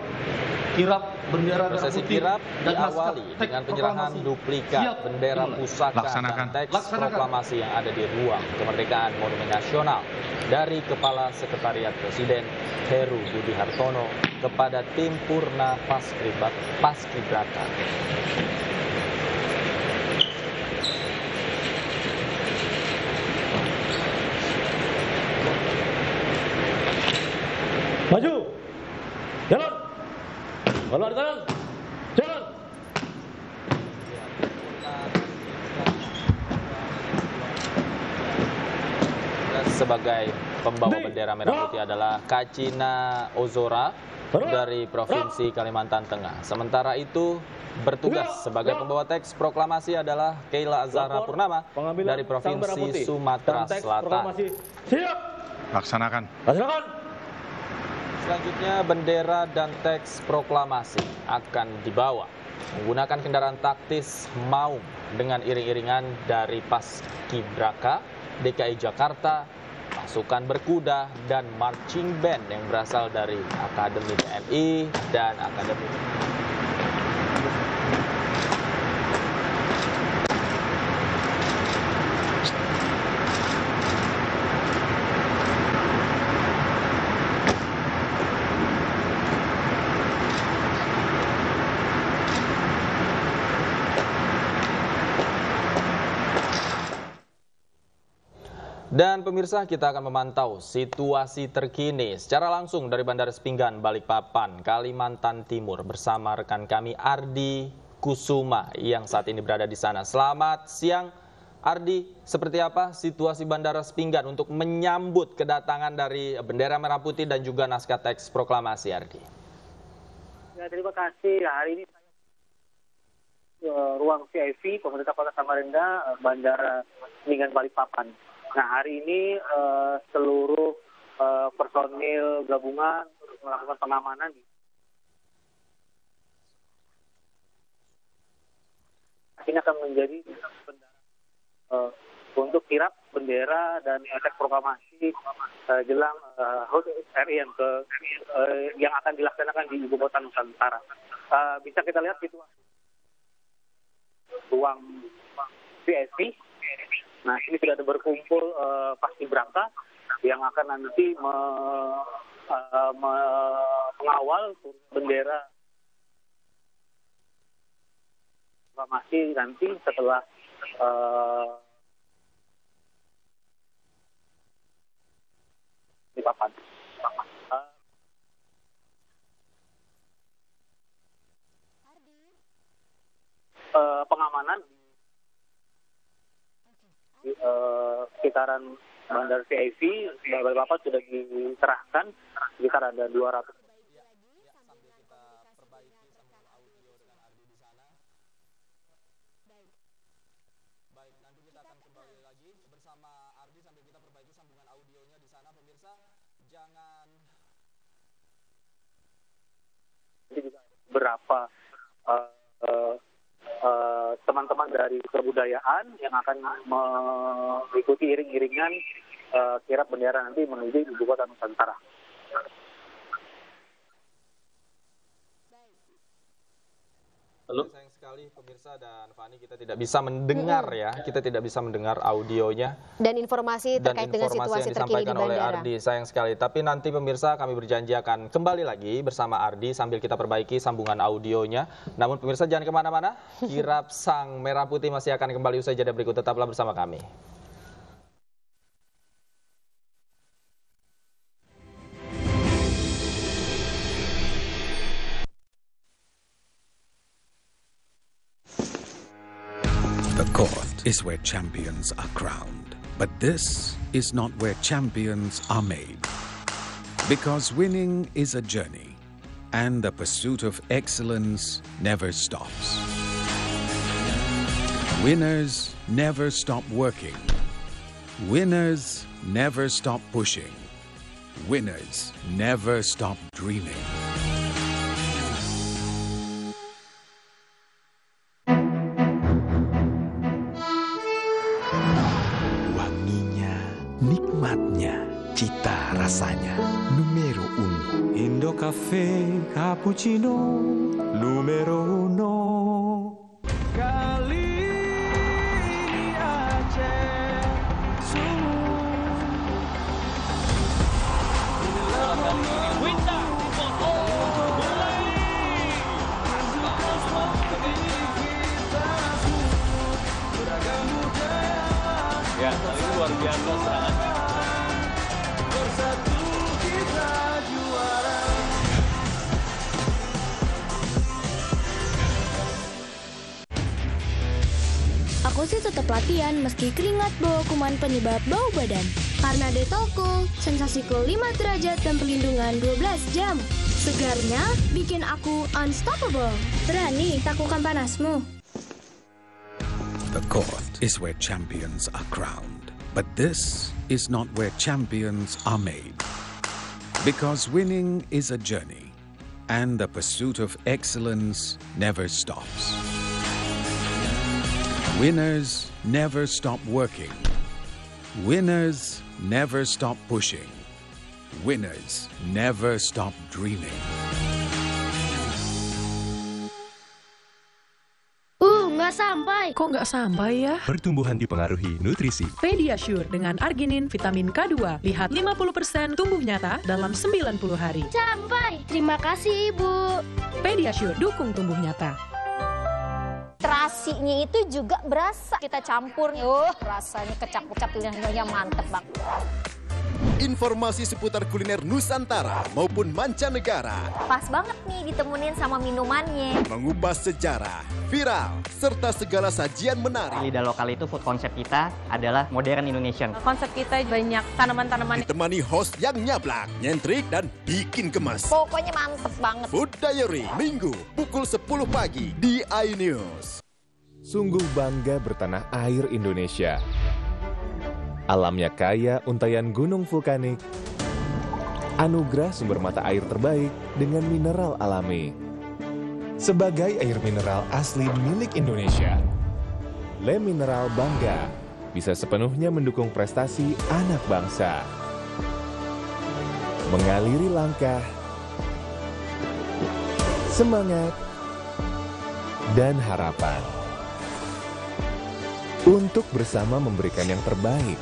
T: kirap bendera merah
B: prosesi
T: putih
B: kirap
T: dan
B: diawali dengan penyerahan duplikat bendera pusaka dan teks proklamasi yang ada di ruang kemerdekaan Monumen Nasional dari Kepala Sekretariat Presiden Heru Budi Hartono kepada tim Purna Paskibraka.
T: Maju, jalan. Jalan, jalan, jalan.
B: Sebagai pembawa bendera merah putih adalah Kacina Ozora dari Provinsi Kalimantan Tengah. Sementara itu bertugas sebagai pembawa teks proklamasi adalah Keila Azhara Purnama dari Provinsi Sumatera Selatan.
T: Siap.
U: Laksanakan.
T: Laksanakan.
B: Selanjutnya bendera dan teks proklamasi akan dibawa menggunakan kendaraan taktis maung dengan iring-iringan dari Paskibraka, DKI Jakarta, pasukan berkuda, dan marching band yang berasal dari Akademi TNI dan Akademi Dan pemirsa, kita akan memantau situasi terkini secara langsung dari Bandara Sepinggan, Balikpapan, Kalimantan Timur bersama rekan kami Ardi Kusuma yang saat ini berada di sana. Selamat siang Ardi, seperti apa situasi Bandara Sepinggan untuk menyambut kedatangan dari bendera merah putih dan juga naskah teks proklamasi, Ardi?
V: Ya, terima kasih. Hari ini ruang VIP Pemerintah Kota Samarinda, Bandara Sepinggan Balikpapan. Nah, hari ini seluruh personil gabungan melakukan pengamanan. Ini akan menjadi untuk kirap bendera dan teks proklamasi jelang HUT RI yang akan dilaksanakan di Ibu Kota Nusantara. Bisa kita lihat situasi ruang VIP. Nah, ini sudah ada berkumpul Paskibraka yang akan nanti mengawal bendera proklamasi nanti setelah di papan. Pengamanan sekitaran Bandara VIP Balikpapan sudah dikerahkan sekitar ada 200.
B: Baik, nanti kita akan kembali lagi bersama Ardi sambil kita perbaiki sambungan audionya di sana. Pemirsa, jangan
V: berapa teman-teman dari kebudayaan yang akan mengikuti iring-iringan kirap bendera nanti menuju Ibu Kota Nusantara.
B: Halo. Sayang sekali pemirsa dan Fani, kita tidak bisa mendengar kita tidak bisa mendengar audionya
C: dan informasi terkait dengan situasi terkini di bandara.
B: Oleh Ardi, sayang sekali. Tapi nanti pemirsa kami berjanji akan kembali lagi bersama Ardi sambil kita perbaiki sambungan audionya. Namun pemirsa jangan kemana-mana, kirap sang merah putih masih akan kembali usai jeda berikut. Tetaplah bersama kami.
F: The court is where champions are crowned. But this is not where champions are made. Because winning is a journey, and the pursuit of excellence never stops. Winners never stop working. Winners never stop pushing. Winners never stop dreaming.
M: Wanginya, nikmatnya, cita rasanya. Numero uno. Indo Cafe Cappuccino. Numero uno. Kali ini Aceh
B: Ya, kali ini luar biasa serangannya.
M: Bersatu kita juara.
J: Aku sih tetap latihan meski keringat bawa kuman penyebab bau badan. Karena Detolcool, sensasi cool 5 derajat dan perlindungan 12 jam. Segarnya bikin aku unstoppable. Berani takutkan panasmu.
F: The court is where champions are crowned. But this is not where champions are made. Because winning is a journey, and the pursuit of excellence never stops. Winners never stop working. Winners never stop pushing. Winners never stop dreaming.
J: Nggak sampai.
K: Kok nggak sampai ya?
I: Pertumbuhan dipengaruhi nutrisi.
K: Pediasure dengan arginin vitamin K2. Lihat 50% tumbuh nyata dalam 90 hari.
J: Sampai. Terima kasih, Ibu.
K: Pediasure dukung tumbuh nyata.
Q: Terasinya itu juga berasa. Kita campur, rasanya kecap-kecap, lidahnya mantep banget.
H: Informasi seputar kuliner Nusantara maupun mancanegara.
Q: Pas banget nih ditemenin sama minumannya.
H: Mengupas sejarah, viral, serta segala sajian menarik.
G: Lidah lokal itu food konsep kita adalah modern Indonesian.
L: Konsep kita banyak tanaman-tanaman.
H: Ditemani host yang nyablak, nyentrik, dan bikin gemas.
Q: Pokoknya mantep banget.
H: Food Diary, Minggu, pukul 10 pagi di iNews.
R: Sungguh bangga bertanah air Indonesia. Alamnya kaya untayan gunung vulkanik, anugerah sumber mata air terbaik dengan mineral alami. Sebagai air mineral asli milik Indonesia, Le Mineral bangga bisa sepenuhnya mendukung prestasi anak bangsa. Mengaliri langkah, semangat, dan harapan. Untuk bersama memberikan yang terbaik.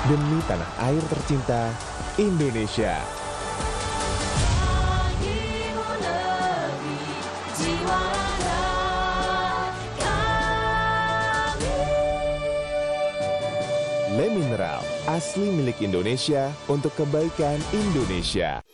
R: Demi tanah air tercinta, Indonesia. Le Mineral, asli milik Indonesia untuk kebaikan Indonesia.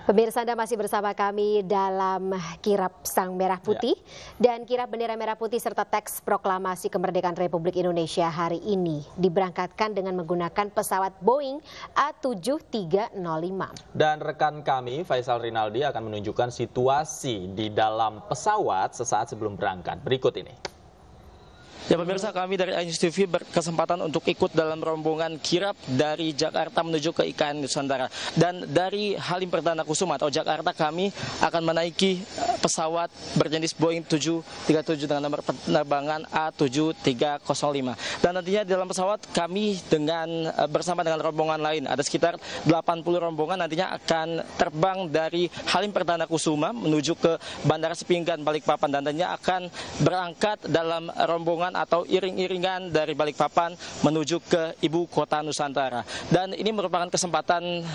C: Pemirsa, Anda masih bersama kami dalam kirap Sang Merah Putih dan kirap bendera merah putih serta teks proklamasi kemerdekaan Republik Indonesia hari ini diberangkatkan dengan menggunakan pesawat Boeing A7305.
B: Dan rekan kami Faisal Rinaldi akan menunjukkan situasi di dalam pesawat sesaat sebelum berangkat. Berikut ini.
D: Ya pemirsa, kami dari iNews TV berkesempatan untuk ikut dalam rombongan kirap dari Jakarta menuju ke IKN Nusantara. Dan dari Halim Perdana Kusuma atau Jakarta kami akan menaiki pesawat berjenis Boeing 737 dengan nomor penerbangan A7305. Dan nantinya di dalam pesawat kami bersama dengan rombongan lain. Ada sekitar 80 rombongan nantinya akan terbang dari Halim Perdana Kusuma menuju ke Bandara Sepinggan Balikpapan. Dan nantinya akan berangkat dalam rombongan atau iring-iringan dari Balikpapan menuju ke ibu kota Nusantara. Dan ini merupakan kesempatan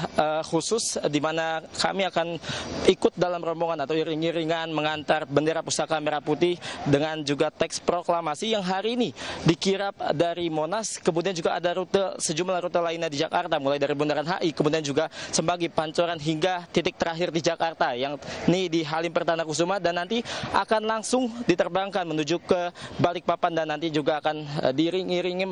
D: khusus di mana kami akan ikut dalam rombongan atau iring-iringan mengantar bendera Pusaka Merah Putih dengan juga teks proklamasi yang hari ini dikirap dari Monas, kemudian juga ada sejumlah rute lainnya di Jakarta, mulai dari Bundaran HI, kemudian juga Semanggi, Pancoran hingga titik terakhir di Jakarta yang ini di Halim Perdana Kusuma, dan nanti akan langsung diterbangkan menuju ke Balikpapan dan nanti juga akan diiring-iringi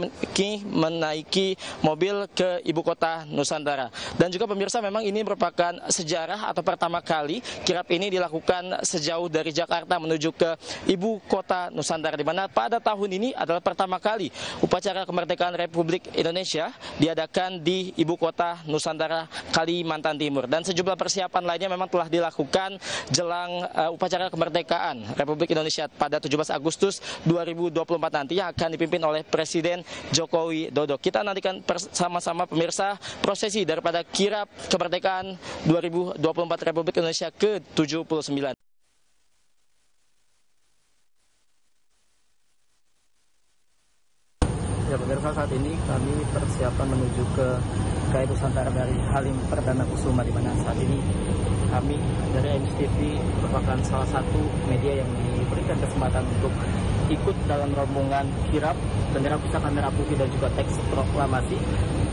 D: menaiki mobil ke ibu kota Nusantara. Dan juga pemirsa, memang ini merupakan sejarah atau pertama kali kirap ini dilakukan sejauh dari Jakarta menuju ke ibu kota Nusantara, di mana pada tahun ini adalah pertama kali upacara kemerdekaan Republik Indonesia diadakan di ibu kota Nusantara Kalimantan Timur. Dan sejumlah persiapan lainnya memang telah dilakukan jelang upacara kemerdekaan Republik Indonesia pada 17 Agustus 2024 nanti yang akan dipimpin oleh Presiden Joko Widodo. Kita nantikan bersama-sama pemirsa prosesi daripada kirap kemerdekaan 2024 Republik Indonesia ke-79. Ya pemirsa, saat ini kami persiapan menuju ke KI Nusantara dari Halim Perdana Kusuma, di mana saat ini kami dari AINUS TV merupakan salah satu media yang diberikan kesempatan untuk ikut dalam rombongan kirap bendera Pusaka Merah Putih dan juga teks proklamasi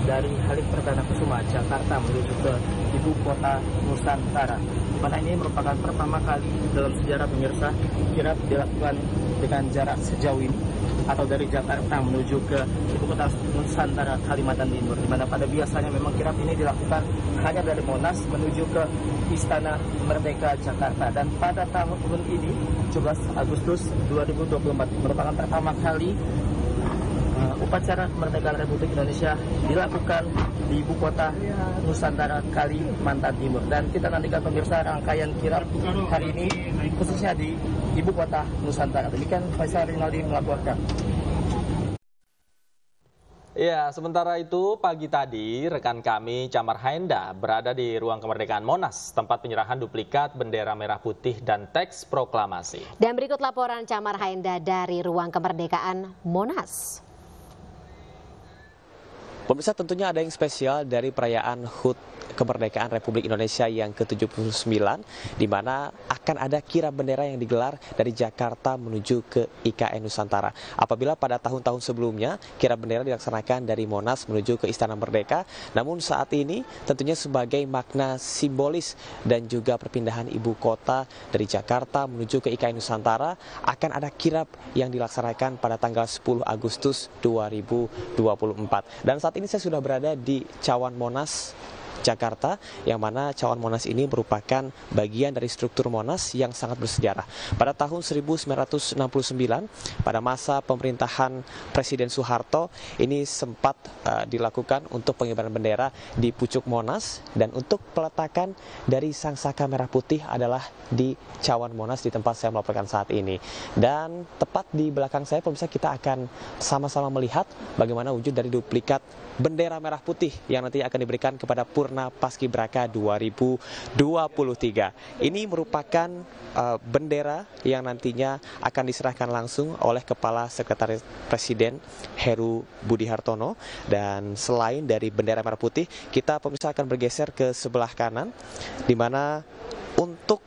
D: dari Halim Perdana Kusuma, Jakarta menuju ke ibu kota Nusantara. Di mana ini merupakan pertama kali dalam sejarah pemirsa kirap dilakukan dengan jarak sejauh ini, atau dari Jakarta menuju ke ibu kota Nusantara Kalimantan Timur, di mana pada biasanya memang kirap ini dilakukan hanya dari Monas menuju ke Istana Merdeka Jakarta. Dan pada tahun ini 17 Agustus 2024 merupakan pertama kali upacara kemerdekaan Republik Indonesia dilakukan di ibu kota Nusantara Kalimantan Timur. Dan kita nantikan pemirsa rangkaian kirap hari ini khususnya di ibu kota Nusantara. Demikian Faisal Rinaldi melaporkan.
B: Ya, sementara itu pagi tadi rekan kami Camar Haenda berada di ruang kemerdekaan Monas, tempat penyerahan duplikat bendera merah putih dan teks proklamasi.
C: Dan berikut laporan Camar Haenda dari ruang kemerdekaan Monas.
E: Pemirsa, tentunya ada yang spesial dari perayaan HUT kemerdekaan Republik Indonesia yang ke-79, di mana akan ada kirap bendera yang digelar dari Jakarta menuju ke IKN Nusantara. Apabila pada tahun-tahun sebelumnya kirap bendera dilaksanakan dari Monas menuju ke Istana Merdeka, namun saat ini tentunya sebagai makna simbolis dan juga perpindahan ibu kota dari Jakarta menuju ke IKN Nusantara, akan ada kirap yang dilaksanakan pada tanggal 10 Agustus 2024. Dan saat ini saya sudah berada di Cawan Monas, Jakarta, yang mana Cawan Monas ini merupakan bagian dari struktur Monas yang sangat bersejarah. Pada tahun 1969, pada masa pemerintahan Presiden Soeharto, ini sempat dilakukan untuk pengibaran bendera di pucuk Monas, dan untuk peletakan dari Sang Saka Merah Putih adalah di Cawan Monas, di tempat saya melaporkan saat ini. Dan tepat di belakang saya, pemirsa, kita akan sama-sama melihat bagaimana wujud dari duplikat bendera merah putih yang nanti akan diberikan kepada Purna Paskibraka 2023. Ini merupakan bendera yang nantinya akan diserahkan langsung oleh Kepala Sekretaris Presiden Heru Budi Hartono. Dan selain dari bendera merah putih, kita pemirsa akan bergeser ke sebelah kanan, di mana untuk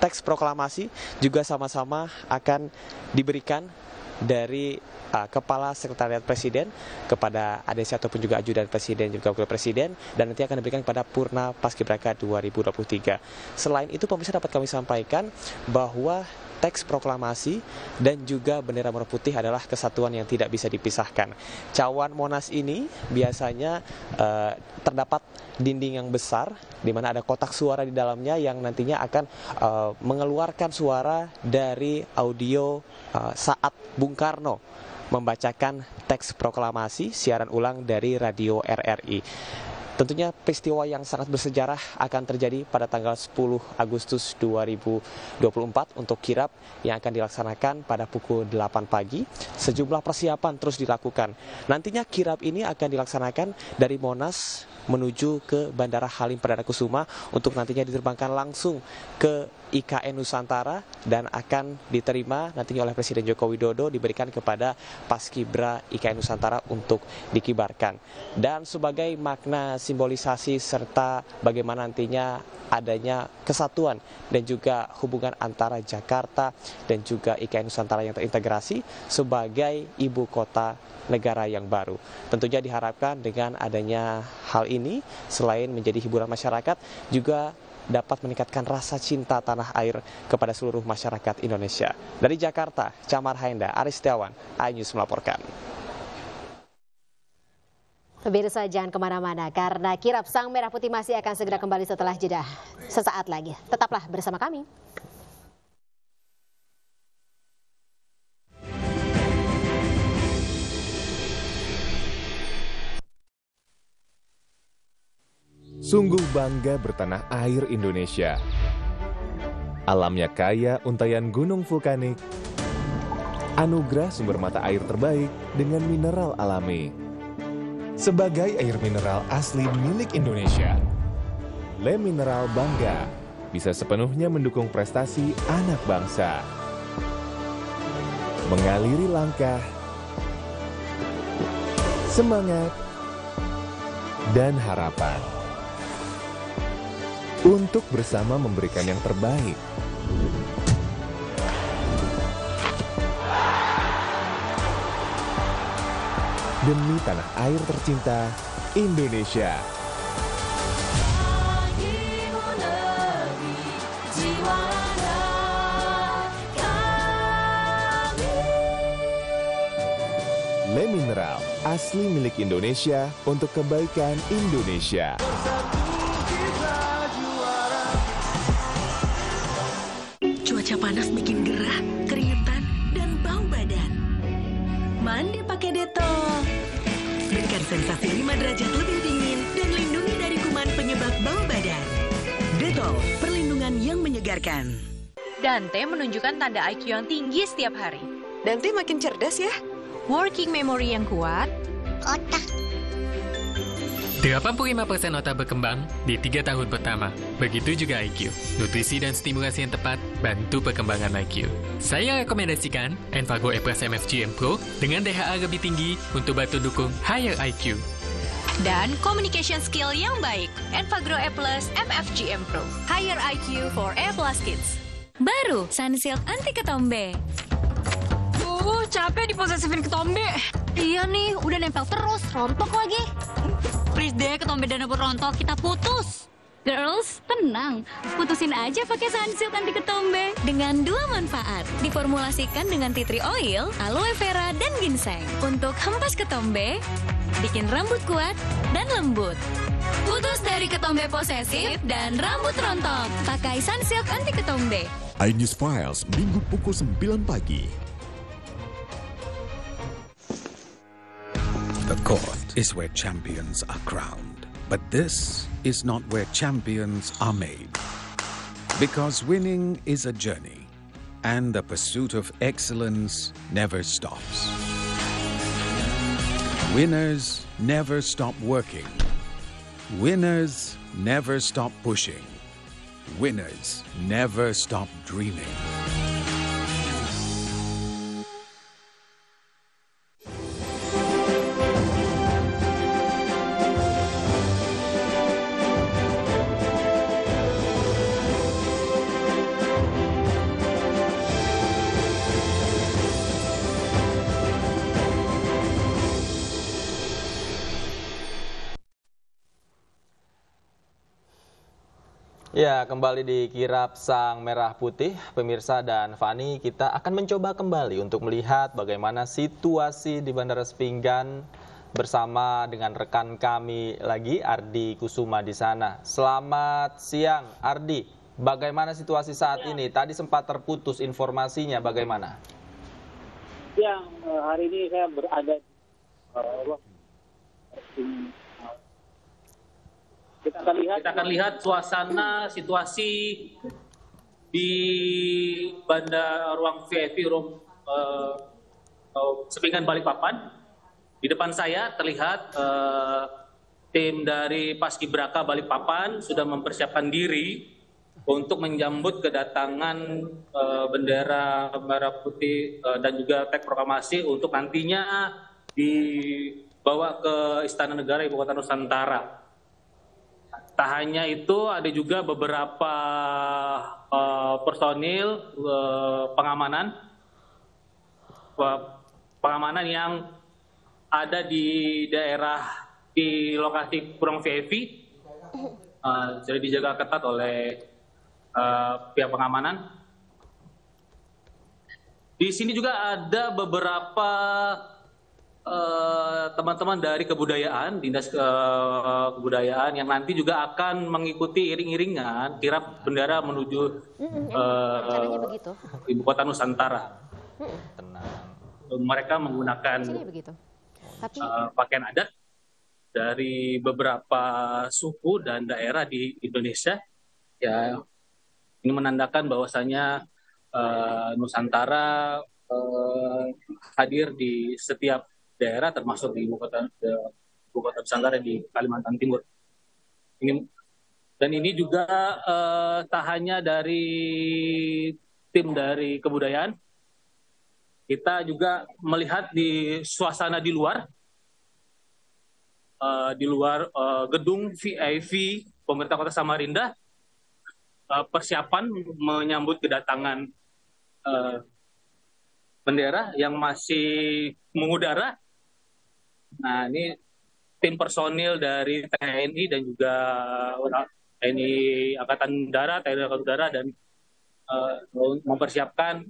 E: teks proklamasi juga sama-sama akan diberikan dari Kepala Sekretariat Presiden kepada ADC ataupun juga ajudan Presiden juga Wakil Presiden, dan nanti akan diberikan kepada Purna Paskibraka 2023. Selain itu pemirsa, dapat kami sampaikan bahwa teks proklamasi dan juga bendera merah putih adalah kesatuan yang tidak bisa dipisahkan. Cawan Monas ini biasanya terdapat dinding yang besar, di mana ada kotak suara di dalamnya yang nantinya akan mengeluarkan suara dari audio saat Bung Karno membacakan teks proklamasi siaran ulang dari radio RRI. Tentunya peristiwa yang sangat bersejarah akan terjadi pada tanggal 10 Agustus 2024 untuk kirap yang akan dilaksanakan pada pukul 8 pagi. Sejumlah persiapan terus dilakukan. Nantinya kirap ini akan dilaksanakan dari Monas menuju ke Bandara Halim Perdana Kusuma untuk nantinya diterbangkan langsung ke IKN Nusantara dan akan diterima nantinya oleh Presiden Joko Widodo, diberikan kepada Paskibra IKN Nusantara untuk dikibarkan. Dan sebagai makna simbolisasi serta bagaimana nantinya adanya kesatuan dan juga hubungan antara Jakarta dan juga IKN Nusantara yang terintegrasi sebagai ibu kota negara yang baru. Tentunya diharapkan dengan adanya hal ini, selain menjadi hiburan masyarakat, juga dapat meningkatkan rasa cinta tanah air kepada seluruh masyarakat Indonesia. Dari Jakarta, Camar Haenda, Aris Setiawan, iNews melaporkan.
C: Pemirsa jangan kemana-mana karena kirap Sang Merah Putih masih akan segera kembali setelah jeda sesaat lagi. Tetaplah bersama kami.
R: Sungguh bangga bertanah air Indonesia. Alamnya kaya untayan gunung vulkanik, anugerah sumber mata air terbaik dengan mineral alami. Sebagai air mineral asli milik Indonesia, Le Mineral bangga bisa sepenuhnya mendukung prestasi anak bangsa. Mengaliri langkah, semangat, dan harapan. Untuk bersama memberikan yang terbaik. Demi tanah air tercinta, Indonesia. Le Mineral, asli milik Indonesia untuk kebaikan Indonesia.
A: Cuaca panas bikin gerah, keringetan, dan bau badan. Mandi pakai Dettol. Berikan sensasi 5 derajat lebih dingin dan lindungi dari kuman penyebab bau badan. Dettol, perlindungan yang menyegarkan.
U: Dante menunjukkan tanda IQ yang tinggi setiap hari.
W: Dante makin cerdas ya.
U: Working memory yang kuat.
W: Otak.
X: 85% otak berkembang di 3 tahun pertama. Begitu juga IQ. Nutrisi dan stimulasi yang tepat bantu perkembangan IQ. Saya rekomendasikan Enfagrow E+ MFGM Pro dengan DHA lebih tinggi untuk bantu dukung higher IQ.
U: Dan communication skill yang baik. Enfagrow E+ MFGM Pro. Higher IQ for E+ Kids.
L: Baru Sunsilk Anti Ketombe.
U: Capek diposesifin ketombe.
Q: Iya nih, udah nempel terus, rontok lagi.
U: Please deh, ketombe dan nebur rontok, kita putus.
L: Girls, tenang. Putusin aja pakai Sunsilk Anti Ketombe. Dengan 2 manfaat. Diformulasikan dengan tea tree oil, aloe vera, dan ginseng. Untuk hempas ketombe, bikin rambut kuat dan lembut. Putus dari ketombe posesif dan rambut rontok. Pakai Sunsilk Anti Ketombe.
H: iNews Files, Minggu pukul 9 pagi.
F: The court is where champions are crowned, but this is not where champions are made. Because winning is a journey, and the pursuit of excellence never stops. Winners never stop working. Winners never stop pushing. Winners never stop dreaming.
B: Ya, kembali di Kirap Sang Merah Putih, pemirsa dan Fani, kita akan mencoba kembali untuk melihat bagaimana situasi di Bandara Sepinggan bersama dengan rekan kami lagi, Ardi Kusuma di sana. Selamat siang, Ardi. Bagaimana situasi saat ini? Tadi sempat terputus informasinya, bagaimana?
V: Ya, hari ini saya berada di Kita akan lihat suasana situasi di ruang VIP room Sepinggan Balikpapan. Di depan saya terlihat tim dari Paskibraka Balikpapan sudah mempersiapkan diri untuk menyambut kedatangan bendera merah putih dan juga teks proklamasi untuk nantinya dibawa ke Istana Negara Ibu Kota Nusantara. Tak hanya itu, ada juga beberapa personil pengamanan yang ada di lokasi ruang VIP, jadi dijaga ketat oleh pihak pengamanan. Di sini juga ada beberapa teman-teman dari kebudayaan, dinas kebudayaan yang nanti juga akan mengikuti iring-iringan kirap bendera menuju Ibu Kota Nusantara. Mereka menggunakan pakaian adat dari beberapa suku dan daerah di Indonesia. Ya, ini menandakan bahwasanya Nusantara hadir di setiap daerah, termasuk di Ibu Kota Nusantara di Kalimantan Timur. Ini juga tak hanya dari tim dari kebudayaan, kita juga melihat di suasana di luar gedung VIP pemerintah Kota Samarinda, persiapan menyambut kedatangan bendera yang masih mengudara. Nah, ini tim personil dari TNI dan juga TNI Angkatan Darat, TNI Angkatan Udara dan mempersiapkan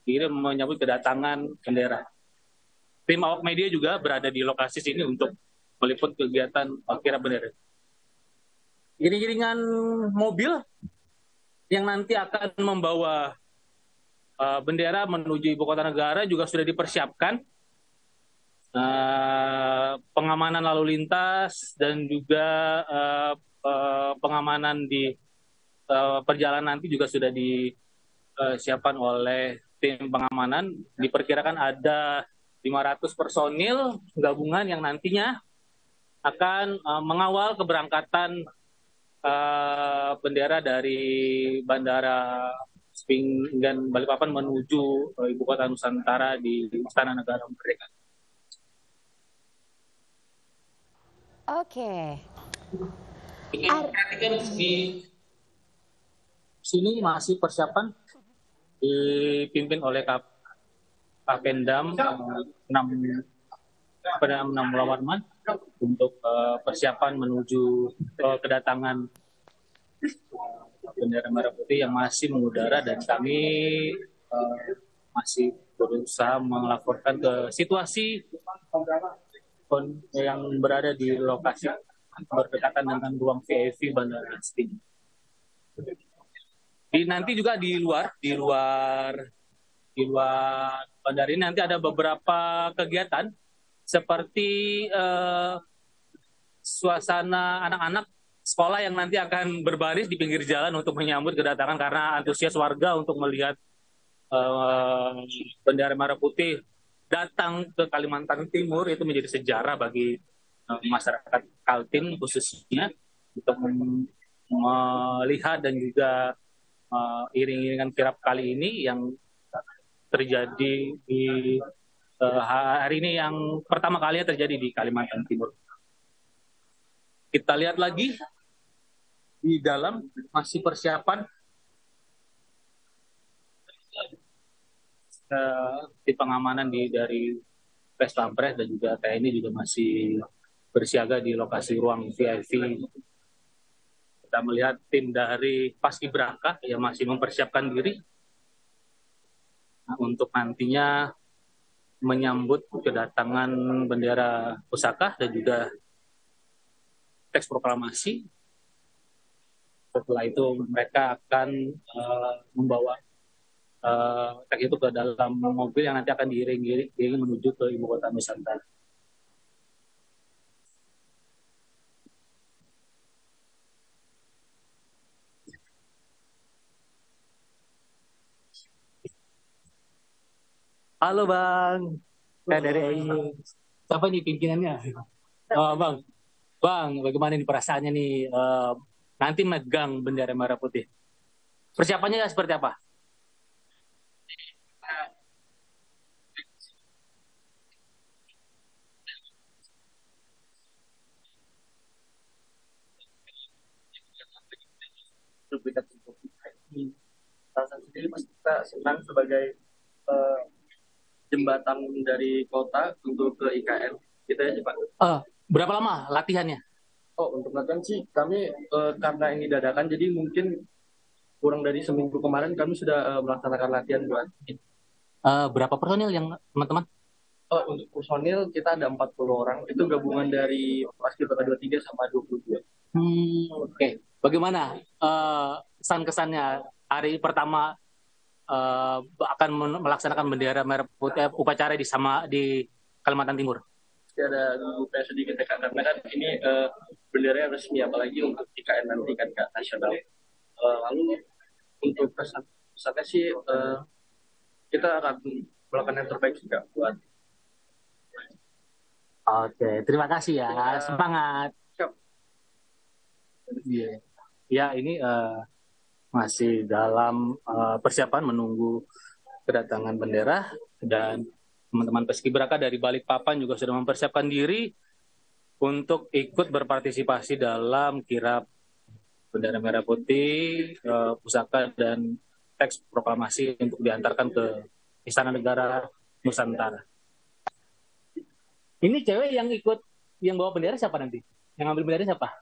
V: diri menyambut kedatangan bendera. Tim awak media juga berada di lokasi sini untuk meliput kegiatan kirap bendera. Iring-iringan mobil yang nanti akan membawa bendera menuju Ibu Kota Negara juga sudah dipersiapkan. Pengamanan lalu lintas dan juga pengamanan di perjalanan nanti juga sudah disiapkan oleh tim pengamanan. Diperkirakan ada 500 personil gabungan yang nantinya akan mengawal keberangkatan bendera dari Bandara Sepinggan Balikpapan menuju Ibu Kota Nusantara di Istana Negara Merdeka.
C: Oke.
V: Perhatikan di sini masih persiapan dipimpin oleh Kapendam 6 Mulawarman untuk persiapan menuju kedatangan bendera merah putih yang masih mengudara, dan kami masih berusaha melaporkan ke situasi yang berada di lokasi berdekatan dengan ruang VIP Bandara Sting. Nanti juga di luar bandara ini nanti ada beberapa kegiatan seperti suasana anak-anak sekolah yang nanti akan berbaris di pinggir jalan untuk menyambut kedatangan karena antusias warga untuk melihat bendera merah putih datang ke Kalimantan Timur. Itu menjadi sejarah bagi masyarakat Kaltim khususnya untuk melihat dan juga iring-iringan kirap kali ini yang terjadi di hari ini yang pertama kalinya terjadi di Kalimantan Timur. Kita lihat lagi di dalam masih persiapan di pengamanan dari Pampres dan juga TNI juga masih bersiaga di lokasi ruang VIP. Kita melihat tim dari Paskibraka yang masih mempersiapkan diri untuk nantinya menyambut kedatangan bendera pusaka dan juga teks proklamasi. Setelah itu mereka akan membawa teks itu ke dalam mobil yang nanti akan diiring menuju ke Ibu Kota Nusantara. Halo Bang. Dari siapa nih pimpinannya? Oh, Bang. Bang, bagaimana nih perasaannya nih nanti megang bendera merah putih? Persiapannya seperti apa?
N: Saya sendiri pasti kita senang sebagai jembatan dari kota untuk ke IKN. Gitu ya, Pak.
V: Berapa lama latihannya?
N: Oh, untuk latihan sih kami karena ini dadakan, jadi mungkin kurang dari seminggu kemarin kami sudah melaksanakan latihan buat ini.
V: Berapa personil yang teman-teman?
N: Untuk personil kita ada 40 orang, itu gabungan dari Paskibraka 23 sama 22.
V: Oke. Bagaimana kesan-kesannya hari pertama akan melaksanakan bendera merah putih upacara di Kalimantan Timur?
N: Ada gugup sedikit ya, karena kan ini bendera resmi, apalagi untuk IKN nanti kan Kak, nasional. Lalu untuk pesannya sih kita akan melakukan yang terbaik juga buat.
V: Oke, terima kasih ya, semangat. Ya, ini masih dalam persiapan menunggu kedatangan bendera, dan teman-teman Paskibraka dari Balikpapan juga sudah mempersiapkan diri untuk ikut berpartisipasi dalam kirap bendera merah putih, pusaka dan teks proklamasi untuk diantarkan ke Istana Negara Nusantara. Ini cewek yang bawa bendera siapa nanti? Yang ambil bendera siapa?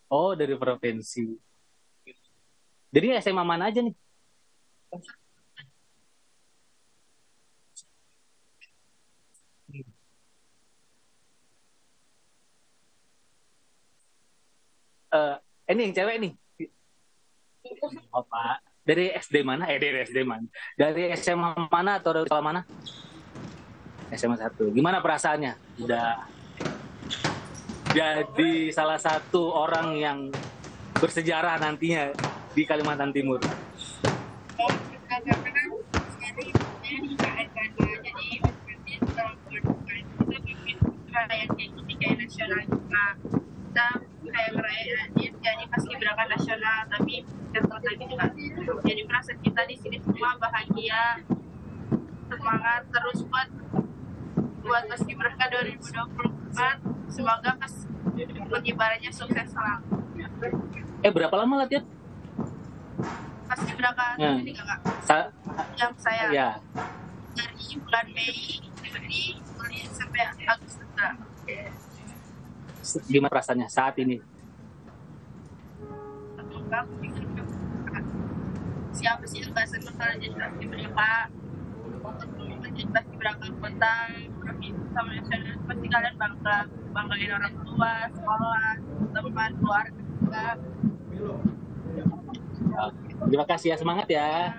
V: Oh, dari provinsi. Jadi SMA mana aja nih? Ini yang cewek nih. Oh, Pak. Dari SD mana? Dari SD mana? Dari SMA mana atau dari sekolah mana? SMA 1. Gimana perasaannya? Udah jadi salah satu orang yang bersejarah nantinya di Kalimantan Timur.
O: Kita kayak ngerayain jadi Paskibraka nasional, tapi bentar lagi juga jadi perasaan kita di sini semua bahagia, semangat terus buat Paskibraka 2024. Semoga pengibarannya sukses selalu.
V: Berapa lama latihan?
O: Paskibraka ini enggak? Yang saya dari bulan Mei sampai Agustus.
V: Gimana perasaannya saat ini?
O: Siapa sih yang gak senang kalau jadi Paskibraka? Menjadi Paskibraka kota, provinsi sama nasional, pasti kalian banggain orang tua, sekolah, teman, keluarga juga.
V: Terima kasih ya, semangat ya.